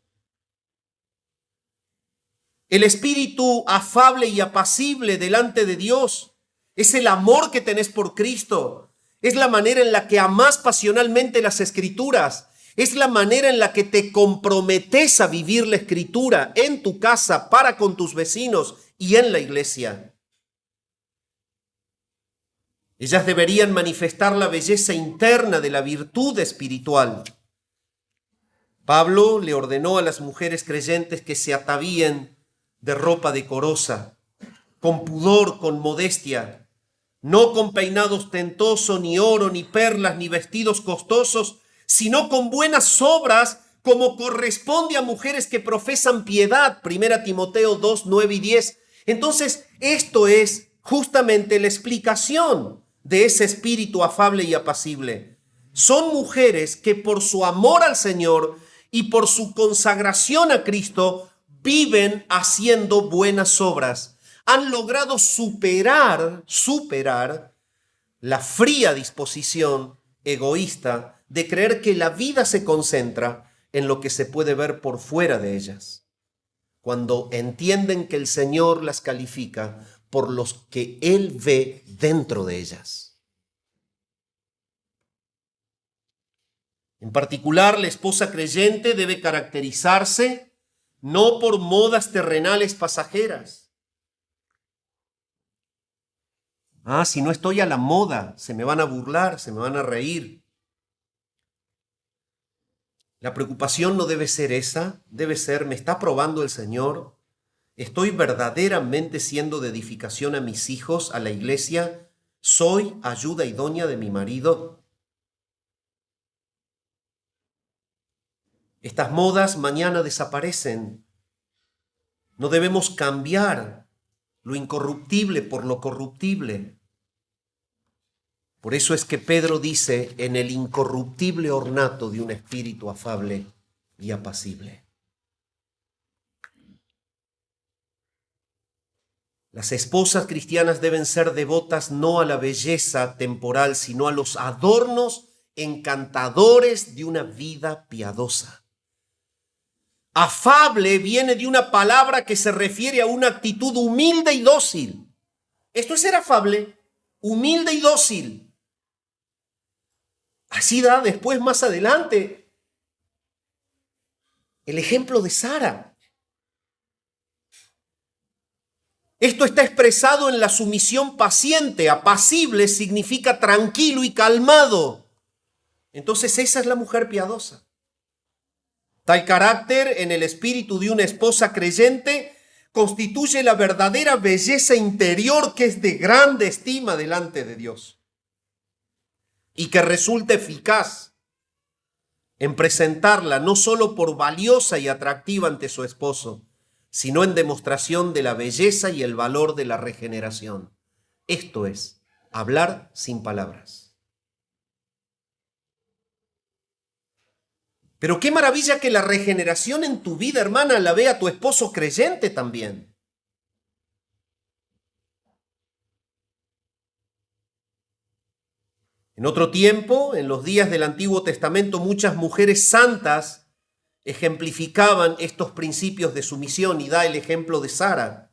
El espíritu afable y apacible delante de Dios es el amor que tenés por Cristo. Es la manera en la que amás pasionalmente las Escrituras. Es la manera en la que te comprometes a vivir la Escritura en tu casa, para con tus vecinos y en la iglesia. Ellas deberían manifestar la belleza interna de la virtud espiritual. Pablo le ordenó a las mujeres creyentes que se atavíen de ropa decorosa, con pudor, con modestia, no con peinado ostentoso, ni oro, ni perlas, ni vestidos costosos, sino con buenas obras, como corresponde a mujeres que profesan piedad. 1 Timoteo 2, 9 y 10. Entonces, esto es justamente la explicación de ese espíritu afable y apacible. Son mujeres que por su amor al Señor y por su consagración a Cristo viven haciendo buenas obras. Han logrado superar la fría disposición egoísta de creer que la vida se concentra en lo que se puede ver por fuera de ellas, cuando entienden que el Señor las califica por los que Él ve dentro de ellas. En particular, la esposa creyente debe caracterizarse no por modas terrenales pasajeras. Si no estoy a la moda, se me van a burlar, se me van a reír. La preocupación no debe ser esa, debe ser, ¿me está probando el Señor? ¿Estoy verdaderamente siendo de edificación a mis hijos, a la iglesia? ¿Soy ayuda idónea de mi marido? Estas modas mañana desaparecen. No debemos cambiar lo incorruptible por lo corruptible. Por eso es que Pedro dice, en el incorruptible ornato de un espíritu afable y apacible. Las esposas cristianas deben ser devotas no a la belleza temporal, sino a los adornos encantadores de una vida piadosa. Afable viene de una palabra que se refiere a una actitud humilde y dócil. Esto es ser afable, humilde y dócil. Así da después, más adelante, el ejemplo de Sara. Esto está expresado en la sumisión paciente. Apacible significa tranquilo y calmado. Entonces esa es la mujer piadosa. Tal carácter en el espíritu de una esposa creyente constituye la verdadera belleza interior que es de grande estima delante de Dios y que resulta eficaz en presentarla no solo por valiosa y atractiva ante su esposo, sino en demostración de la belleza y el valor de la regeneración. Esto es, hablar sin palabras. Pero qué maravilla que la regeneración en tu vida, hermana, la vea tu esposo creyente también. En otro tiempo, en los días del Antiguo Testamento, muchas mujeres santas ejemplificaban estos principios de sumisión y da el ejemplo de Sara.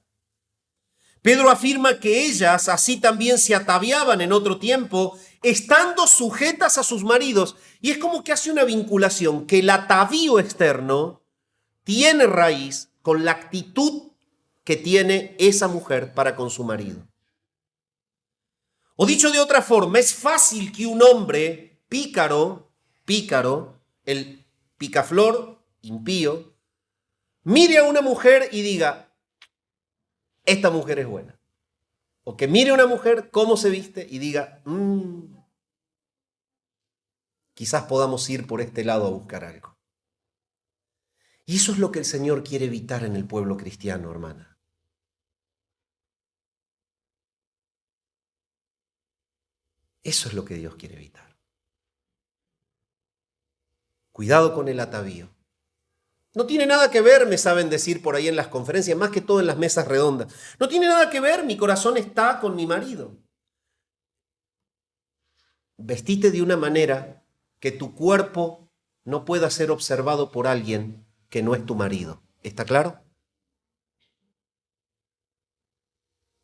Pedro afirma que ellas así también se ataviaban en otro tiempo, estando sujetas a sus maridos. Y es como que hace una vinculación, que el atavío externo tiene raíz con la actitud que tiene esa mujer para con su marido. O dicho de otra forma, es fácil que un hombre pícaro, el picaflor, impío, mire a una mujer y diga, esta mujer es buena. O que mire a una mujer cómo se viste y diga, quizás podamos ir por este lado a buscar algo. Y eso es lo que el Señor quiere evitar en el pueblo cristiano, hermana. Eso es lo que Dios quiere evitar. Cuidado con el atavío. No tiene nada que ver, me saben decir por ahí en las conferencias, más que todo en las mesas redondas. No tiene nada que ver, mi corazón está con mi marido. Vestite de una manera que tu cuerpo no pueda ser observado por alguien que no es tu marido. ¿Está claro?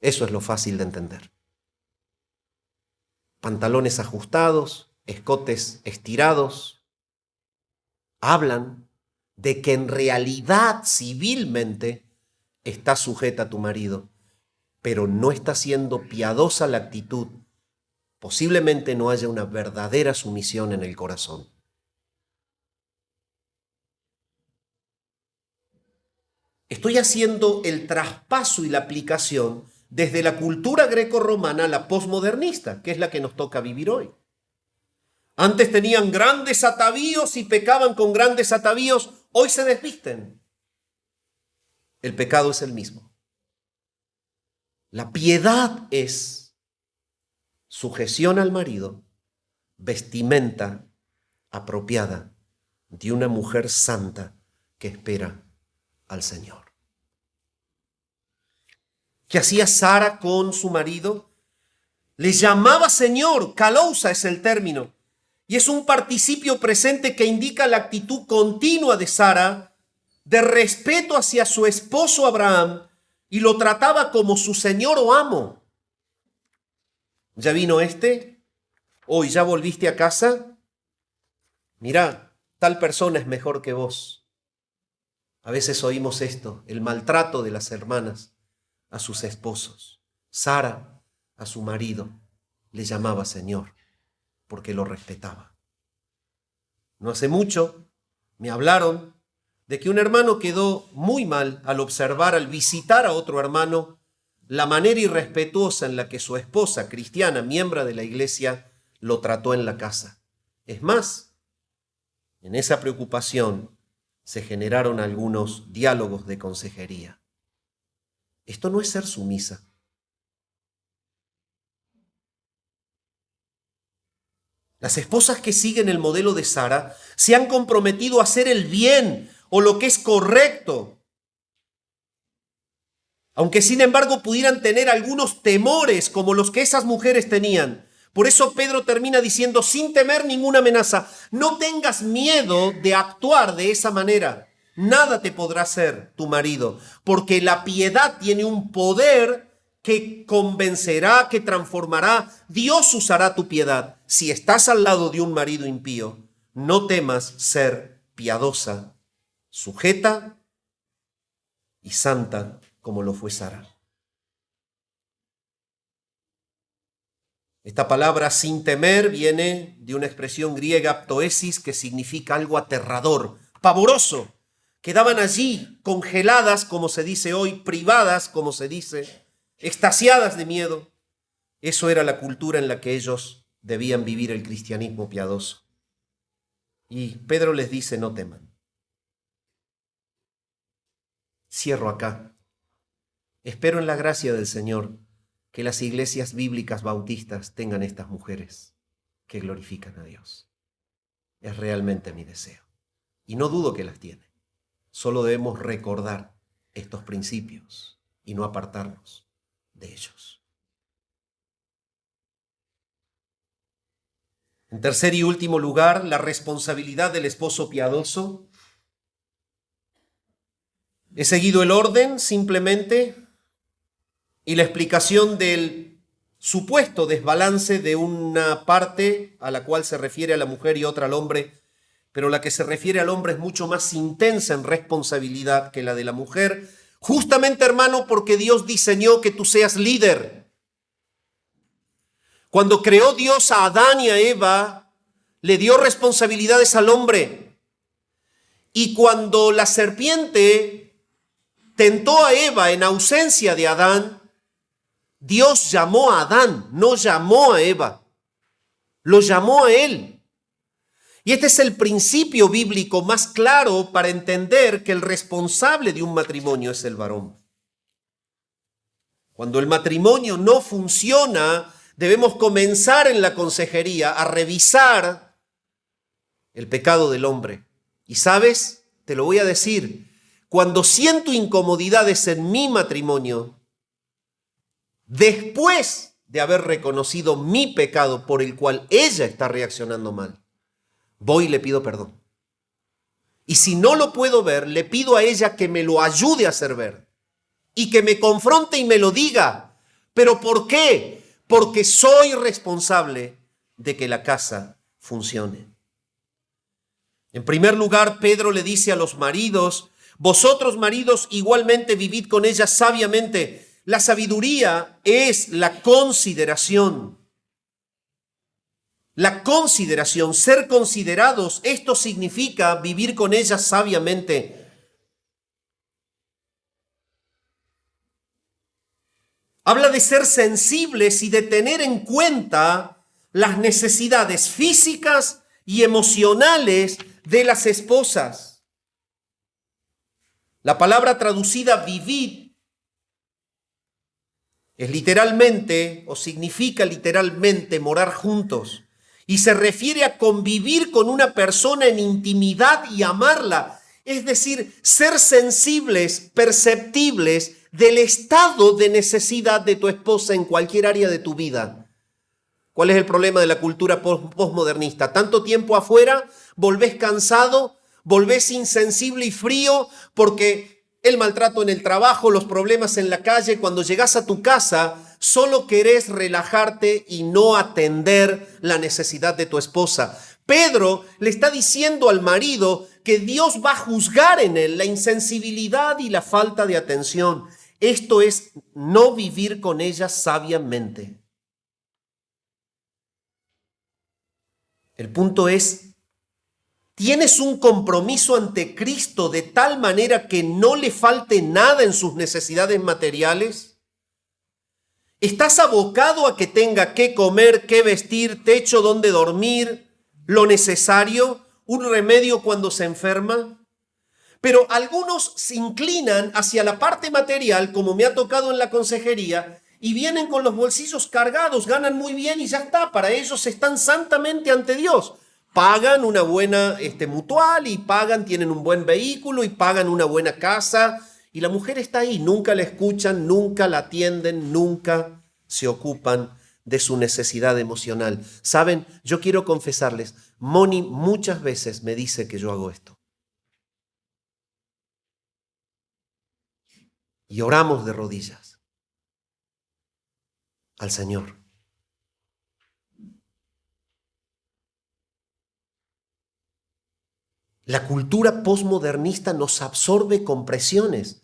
Eso es lo fácil de entender. Pantalones ajustados, escotes estirados, hablan de que en realidad civilmente está sujeta a tu marido, pero no está siendo piadosa la actitud posiblemente no haya una verdadera sumisión en el corazón. Estoy haciendo el traspaso y la aplicación desde la cultura greco-romana a la posmodernista, que es la que nos toca vivir hoy. Antes tenían grandes atavíos y pecaban con grandes atavíos, hoy se desvisten. El pecado es el mismo. La piedad es sujeción al marido, vestimenta apropiada de una mujer santa que espera al Señor. ¿Qué hacía Sara con su marido? Le llamaba Señor, kalousa es el término, y es un participio presente que indica la actitud continua de Sara de respeto hacia su esposo Abraham, y lo trataba como su señor o amo. ¿Ya vino este? ¿Hoy ya volviste a casa? Mirá, tal persona es mejor que vos. A veces oímos esto, el maltrato de las hermanas a sus esposos. Sara a su marido le llamaba Señor porque lo respetaba. No hace mucho me hablaron de que un hermano quedó muy mal al observar, al visitar a otro hermano, la manera irrespetuosa en la que su esposa, cristiana, miembro de la iglesia, lo trató en la casa. Es más, en esa preocupación se generaron algunos diálogos de consejería. Esto no es ser sumisa. Las esposas que siguen el modelo de Sara se han comprometido a hacer el bien o lo que es correcto, aunque sin embargo pudieran tener algunos temores como los que esas mujeres tenían. Por eso Pedro termina diciendo, sin temer ninguna amenaza, no tengas miedo de actuar de esa manera. Nada te podrá hacer tu marido, porque la piedad tiene un poder que convencerá, que transformará. Dios usará tu piedad. Si estás al lado de un marido impío, no temas ser piadosa, sujeta y santa como lo fue Sara. Esta palabra sin temer viene de una expresión griega ptoesis que significa algo aterrador, pavoroso. Quedaban allí congeladas, como se dice hoy, privadas, como se dice, extasiadas de miedo. Eso era la cultura en la que ellos debían vivir el cristianismo piadoso. Y Pedro les dice, no teman. Cierro acá. Espero en la gracia del Señor que las iglesias bíblicas bautistas tengan estas mujeres que glorifican a Dios. Es realmente mi deseo. Y no dudo que las tiene. Solo debemos recordar estos principios y no apartarnos de ellos. En tercer y último lugar, la responsabilidad del esposo piadoso. He seguido el orden simplemente y la explicación del supuesto desbalance de una parte a la cual se refiere a la mujer y otra al hombre, pero la que se refiere al hombre es mucho más intensa en responsabilidad que la de la mujer, justamente, hermano, porque Dios diseñó que tú seas líder. Cuando creó Dios a Adán y a Eva, le dio responsabilidades al hombre. Y cuando la serpiente tentó a Eva en ausencia de Adán, Dios llamó a Adán, no llamó a Eva, lo llamó a él. Y este es el principio bíblico más claro para entender que el responsable de un matrimonio es el varón. Cuando el matrimonio no funciona, debemos comenzar en la consejería a revisar el pecado del hombre. Y sabes, te lo voy a decir, cuando siento incomodidades en mi matrimonio, después de haber reconocido mi pecado por el cual ella está reaccionando mal, voy y le pido perdón. Y si no lo puedo ver, le pido a ella que me lo ayude a hacer ver y que me confronte y me lo diga. ¿Pero por qué? Porque soy responsable de que la casa funcione. En primer lugar, Pedro le dice a los maridos, vosotros maridos igualmente vivid con ella sabiamente. La sabiduría es la consideración. La consideración, ser considerados, esto significa vivir con ellas sabiamente. Habla de ser sensibles y de tener en cuenta las necesidades físicas y emocionales de las esposas. La palabra traducida vivir es literalmente, o significa literalmente, morar juntos. Y se refiere a convivir con una persona en intimidad y amarla. Es decir, ser sensibles, perceptibles del estado de necesidad de tu esposa en cualquier área de tu vida. ¿Cuál es el problema de la cultura posmodernista? Tanto tiempo afuera, volvés cansado, volvés insensible y frío porque el maltrato en el trabajo, los problemas en la calle, cuando llegás a tu casa, solo querés relajarte y no atender la necesidad de tu esposa. Pedro le está diciendo al marido que Dios va a juzgar en él la insensibilidad y la falta de atención. Esto es no vivir con ella sabiamente. El punto es, ¿tienes un compromiso ante Cristo de tal manera que no le falte nada en sus necesidades materiales? ¿Estás abocado a que tenga qué comer, qué vestir, techo donde dormir, lo necesario, un remedio cuando se enferma? Pero algunos se inclinan hacia la parte material, como me ha tocado en la consejería, y vienen con los bolsillos cargados, ganan muy bien y ya está. Para ellos están santamente ante Dios. Pagan una buena mutual y tienen un buen vehículo y pagan una buena casa. Y la mujer está ahí, nunca la escuchan, nunca la atienden, nunca se ocupan de su necesidad emocional. ¿Saben? Yo quiero confesarles, Moni muchas veces me dice que yo hago esto. Y oramos de rodillas al Señor. La cultura posmodernista nos absorbe con presiones.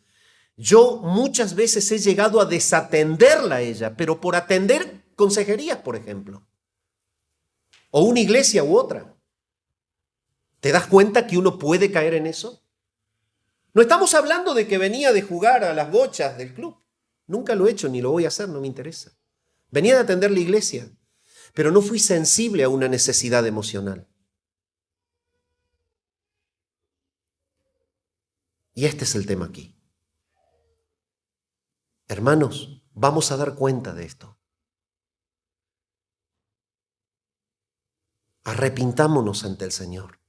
Yo muchas veces he llegado a desatenderla a ella, pero por atender consejerías, por ejemplo, o una iglesia u otra. ¿Te das cuenta que uno puede caer en eso? No estamos hablando de que venía de jugar a las bochas del club. Nunca lo he hecho ni lo voy a hacer, no me interesa. Venía de atender la iglesia, pero no fui sensible a una necesidad emocional. Y este es el tema aquí. Hermanos, vamos a dar cuenta de esto. Arrepintámonos ante el Señor.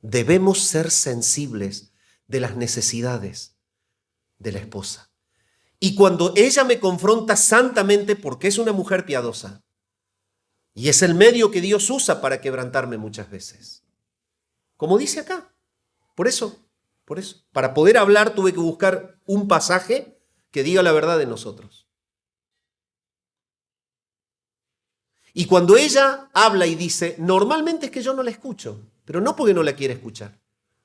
Debemos ser sensibles de las necesidades de la esposa. Y cuando ella me confronta santamente, porque es una mujer piadosa, y es el medio que Dios usa para quebrantarme muchas veces. Como dice acá. Por eso, para poder hablar tuve que buscar un pasaje que diga la verdad de nosotros. Y cuando ella habla y dice, normalmente es que yo no la escucho, pero no porque no la quiera escuchar,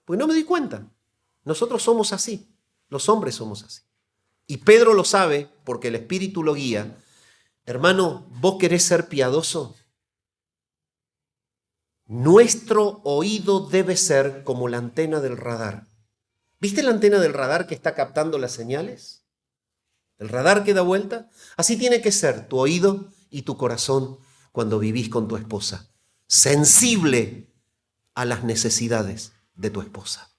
porque no me doy cuenta. Nosotros somos así, los hombres somos así. Y Pedro lo sabe porque el Espíritu lo guía. Hermano, ¿vos querés ser piadoso? Nuestro oído debe ser como la antena del radar. ¿Viste la antena del radar que está captando las señales? El radar que da vuelta. Así tiene que ser tu oído y tu corazón cuando vivís con tu esposa. Sensible a las necesidades de tu esposa.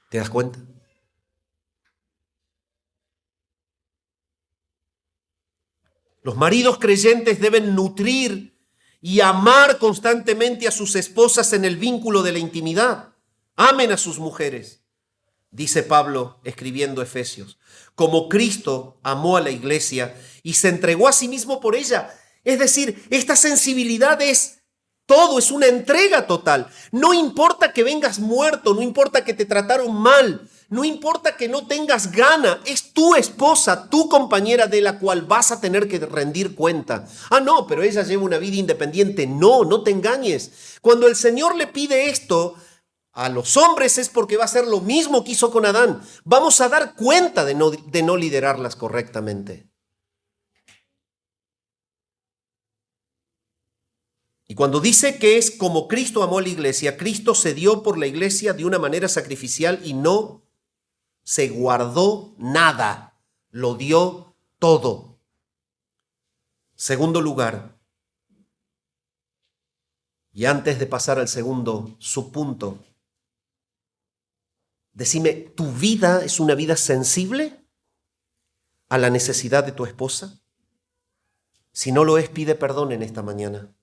¿Te das cuenta? Los maridos creyentes deben nutrir y amar constantemente a sus esposas en el vínculo de la intimidad. Amen a sus mujeres, dice Pablo escribiendo Efesios, como Cristo amó a la iglesia y se entregó a sí mismo por ella. Es decir, esta sensibilidad es todo, es una entrega total. No importa que vengas muerto, no importa que te trataron mal, no importa que no tengas gana, es tu esposa, tu compañera de la cual vas a tener que rendir cuenta. Ah, no, pero ella lleva una vida independiente. No, no te engañes. Cuando el Señor le pide esto a los hombres es porque va a hacer lo mismo que hizo con Adán. Vamos a dar cuenta de no liderarlas correctamente. Y cuando dice que es como Cristo amó a la iglesia, Cristo se dio por la iglesia de una manera sacrificial y no se guardó nada, lo dio todo. Segundo lugar, y antes de pasar al segundo subpunto, decime, ¿tu vida es una vida sensible a la necesidad de tu esposa? Si no lo es, pide perdón en esta mañana.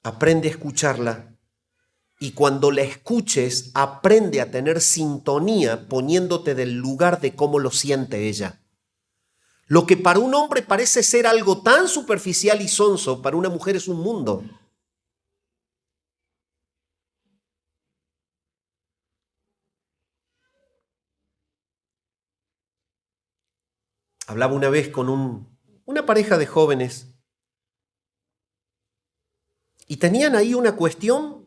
Aprende a escucharla y cuando la escuches, aprende a tener sintonía poniéndote del lugar de cómo lo siente ella. Lo que para un hombre parece ser algo tan superficial y sonso, para una mujer es un mundo. Hablaba una vez con una pareja de jóvenes y tenían ahí una cuestión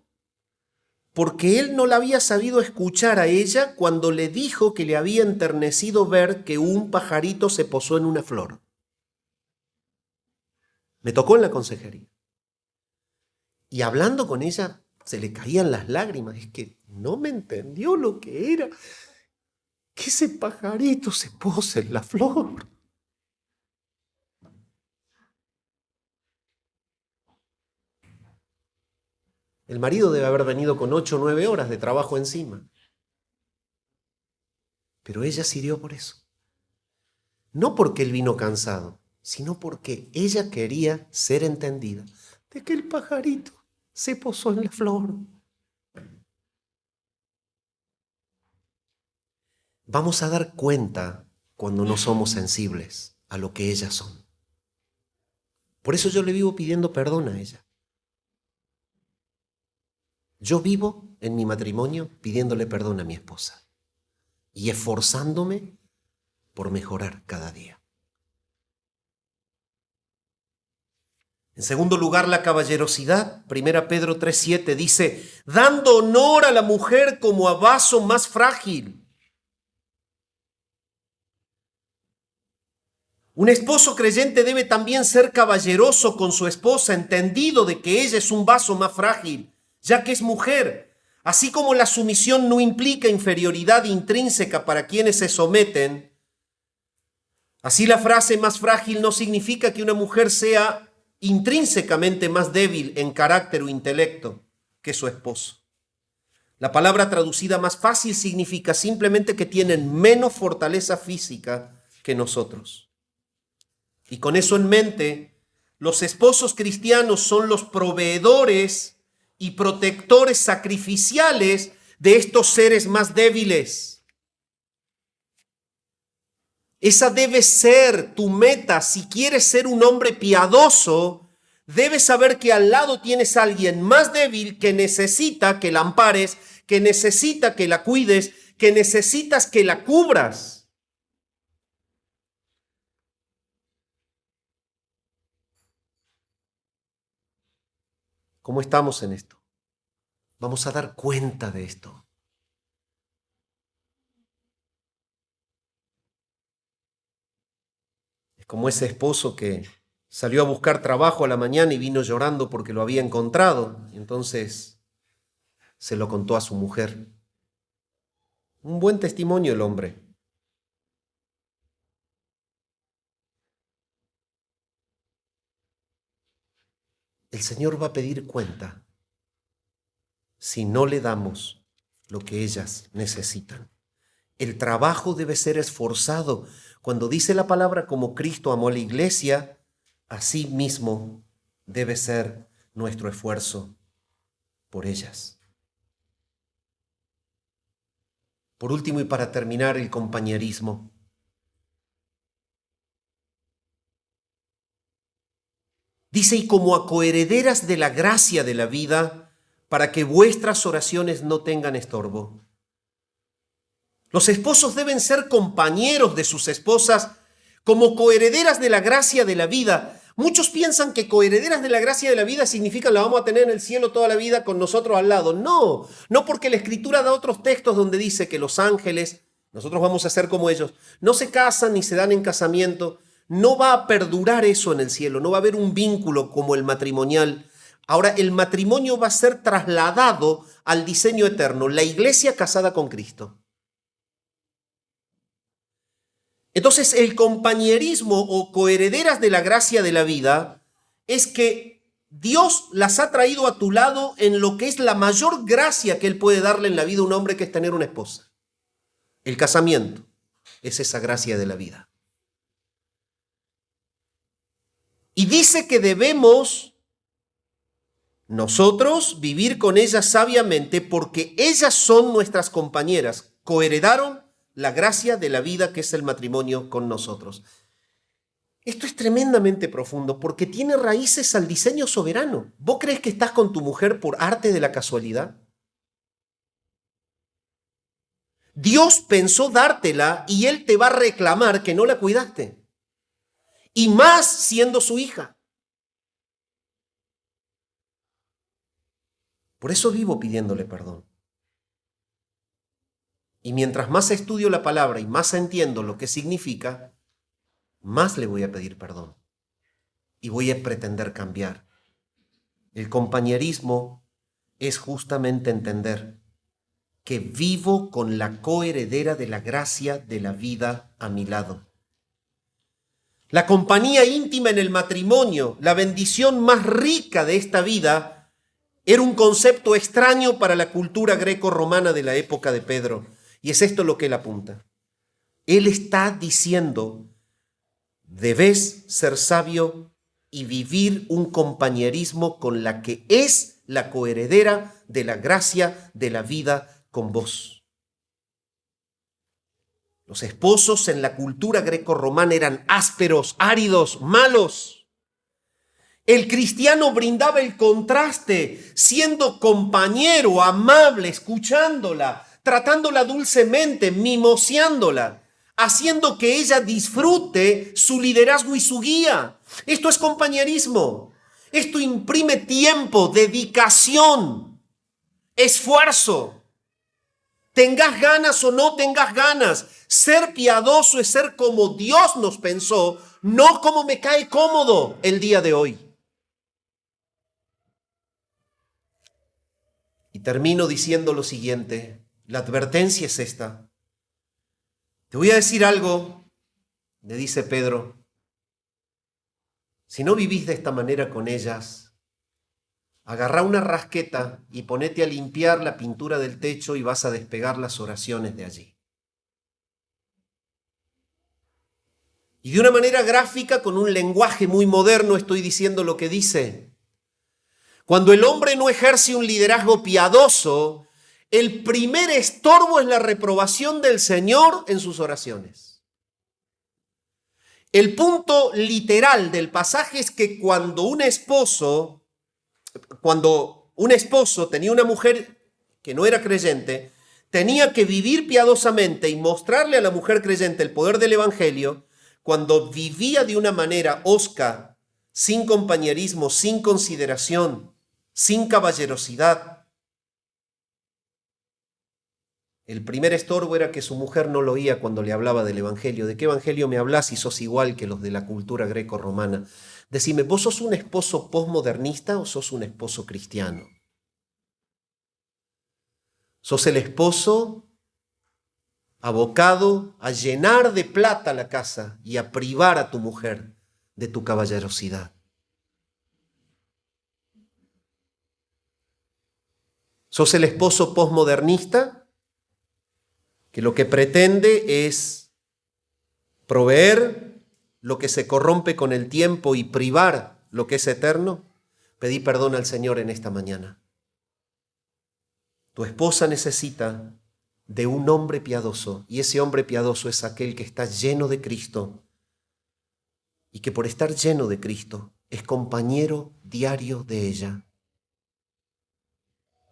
porque él no la había sabido escuchar a ella cuando le dijo que le había enternecido ver que un pajarito se posó en una flor. Me tocó en la consejería. Y hablando con ella, se le caían las lágrimas. Es que no me entendió lo que era. Que ese pajarito se posa en la flor. El marido debe haber venido con 8 o 9 horas de trabajo encima. Pero ella sirió por eso. No porque él vino cansado, sino porque ella quería ser entendida de que el pajarito se posó en la flor. Vamos a dar cuenta cuando no somos sensibles a lo que ellas son. Por eso yo le vivo pidiendo perdón a ella. Yo vivo en mi matrimonio pidiéndole perdón a mi esposa y esforzándome por mejorar cada día. En segundo lugar, la caballerosidad. 1 Pedro 3:7 dice, dando honor a la mujer como a vaso más frágil. Un esposo creyente debe también ser caballeroso con su esposa, entendido de que ella es un vaso más frágil, ya que es mujer. Así como la sumisión no implica inferioridad intrínseca para quienes se someten, así la frase más frágil no significa que una mujer sea intrínsecamente más débil en carácter o intelecto que su esposo. La palabra traducida más fácil significa simplemente que tienen menos fortaleza física que nosotros. Y con eso en mente, los esposos cristianos son los proveedores y protectores sacrificiales de estos seres más débiles. Esa debe ser tu meta. Si quieres ser un hombre piadoso, debes saber que al lado tienes a alguien más débil que necesita que la ampares, que necesita que la cuides, que necesitas que la cubras. ¿Cómo estamos en esto? Vamos a dar cuenta de esto. Es como ese esposo que salió a buscar trabajo a la mañana y vino llorando porque lo había encontrado. Y entonces se lo contó a su mujer. Un buen testimonio el hombre. El Señor va a pedir cuenta si no le damos lo que ellas necesitan. El trabajo debe ser esforzado. Cuando dice la palabra como Cristo amó a la iglesia, así mismo debe ser nuestro esfuerzo por ellas. Por último y para terminar, el compañerismo. Dice, y como a coherederas de la gracia de la vida, para que vuestras oraciones no tengan estorbo. Los esposos deben ser compañeros de sus esposas como coherederas de la gracia de la vida. Muchos piensan que coherederas de la gracia de la vida significa la vamos a tener en el cielo toda la vida con nosotros al lado. No, no, porque la Escritura da otros textos donde dice que los ángeles, nosotros vamos a ser como ellos, no se casan ni se dan en casamiento. No va a perdurar eso en el cielo, no va a haber un vínculo como el matrimonial. Ahora el matrimonio va a ser trasladado al diseño eterno, la iglesia casada con Cristo. Entonces el compañerismo o coherederas de la gracia de la vida es que Dios las ha traído a tu lado en lo que es la mayor gracia que Él puede darle en la vida a un hombre, que es tener una esposa. El casamiento es esa gracia de la vida. Y dice que debemos nosotros vivir con ellas sabiamente porque ellas son nuestras compañeras, coheredaron la gracia de la vida que es el matrimonio con nosotros. Esto es tremendamente profundo porque tiene raíces al diseño soberano. ¿Vos crees que estás con tu mujer por arte de la casualidad? Dios pensó dártela y Él te va a reclamar que no la cuidaste. Y más siendo su hija. Por eso vivo pidiéndole perdón. Y mientras más estudio la palabra y más entiendo lo que significa, más le voy a pedir perdón. Y voy a pretender cambiar. El compañerismo es justamente entender que vivo con la coheredera de la gracia de la vida a mi lado. La compañía íntima en el matrimonio, la bendición más rica de esta vida, era un concepto extraño para la cultura greco-romana de la época de Pedro. Y es esto lo que él apunta. Él está diciendo, debes ser sabio y vivir un compañerismo con la que es la coheredera de la gracia de la vida con vos. Los esposos en la cultura greco-romana eran ásperos, áridos, malos. El cristiano brindaba el contraste, siendo compañero, amable, escuchándola, tratándola dulcemente, mimoseándola, haciendo que ella disfrute su liderazgo y su guía. Esto es compañerismo. Esto imprime tiempo, dedicación, esfuerzo. Tengas ganas o no tengas ganas, ser piadoso es ser como Dios nos pensó, no como me cae cómodo el día de hoy. Y termino diciendo lo siguiente, la advertencia es esta. Te voy a decir algo, le dice Pedro, si no vivís de esta manera con ellas, agarrá una rasqueta y ponete a limpiar la pintura del techo y vas a despegar las oraciones de allí. Y de una manera gráfica, con un lenguaje muy moderno, estoy diciendo lo que dice. Cuando el hombre no ejerce un liderazgo piadoso, el primer estorbo es la reprobación del Señor en sus oraciones. El punto literal del pasaje es que cuando un esposo tenía una mujer que no era creyente, tenía que vivir piadosamente y mostrarle a la mujer creyente el poder del evangelio. Cuando vivía de una manera hosca, sin compañerismo, sin consideración, sin caballerosidad, el primer estorbo era que su mujer no lo oía cuando le hablaba del evangelio. ¿De qué evangelio me hablas si sos igual que los de la cultura greco-romana? Decime, ¿vos sos un esposo posmodernista o sos un esposo cristiano? ¿Sos el esposo abocado a llenar de plata la casa y a privar a tu mujer de tu caballerosidad? ¿Sos el esposo posmodernista que lo que pretende es proveer lo que se corrompe con el tiempo y privar lo que es eterno? Pedí perdón al Señor en esta mañana. Tu esposa necesita de un hombre piadoso, y ese hombre piadoso es aquel que está lleno de Cristo y que por estar lleno de Cristo es compañero diario de ella,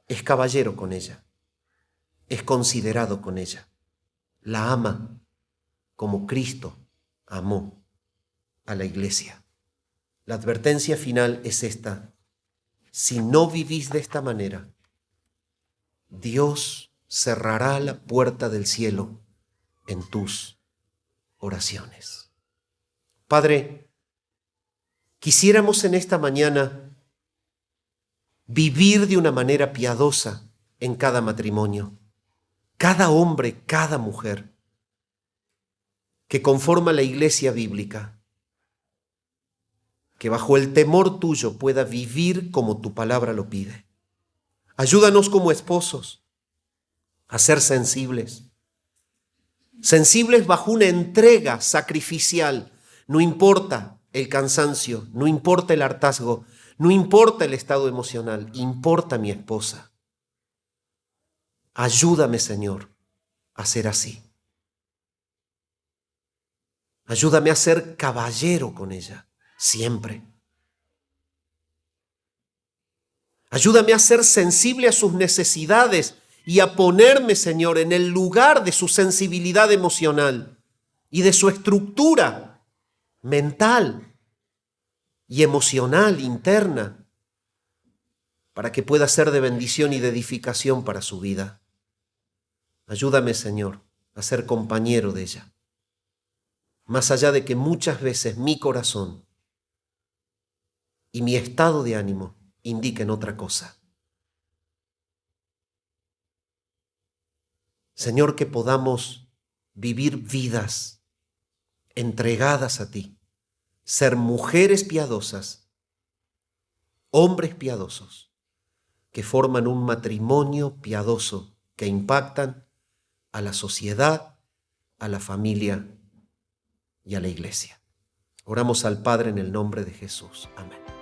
es caballero con ella, es considerado con ella, la ama como Cristo amó a la iglesia. La advertencia final es esta: si no vivís de esta manera, Dios cerrará la puerta del cielo en tus oraciones. Padre, quisiéramos en esta mañana vivir de una manera piadosa en cada matrimonio. Cada hombre, cada mujer que conforma la iglesia bíblica, que bajo el temor tuyo pueda vivir como tu palabra lo pide. Ayúdanos como esposos a ser sensibles bajo una entrega sacrificial. No importa el cansancio, no importa el hartazgo, no importa el estado emocional, importa mi esposa. Ayúdame, Señor, a ser así. Ayúdame a ser caballero con ella, siempre. Ayúdame a ser sensible a sus necesidades y a ponerme, Señor, en el lugar de su sensibilidad emocional y de su estructura mental y emocional interna, para que pueda ser de bendición y de edificación para su vida. Ayúdame, Señor, a ser compañero de ella, más allá de que muchas veces mi corazón y mi estado de ánimo indiquen otra cosa. Señor, que podamos vivir vidas entregadas a ti, ser mujeres piadosas, hombres piadosos, que forman un matrimonio piadoso, que impactan a la sociedad, a la familia y a la iglesia. Oramos al Padre en el nombre de Jesús. Amén.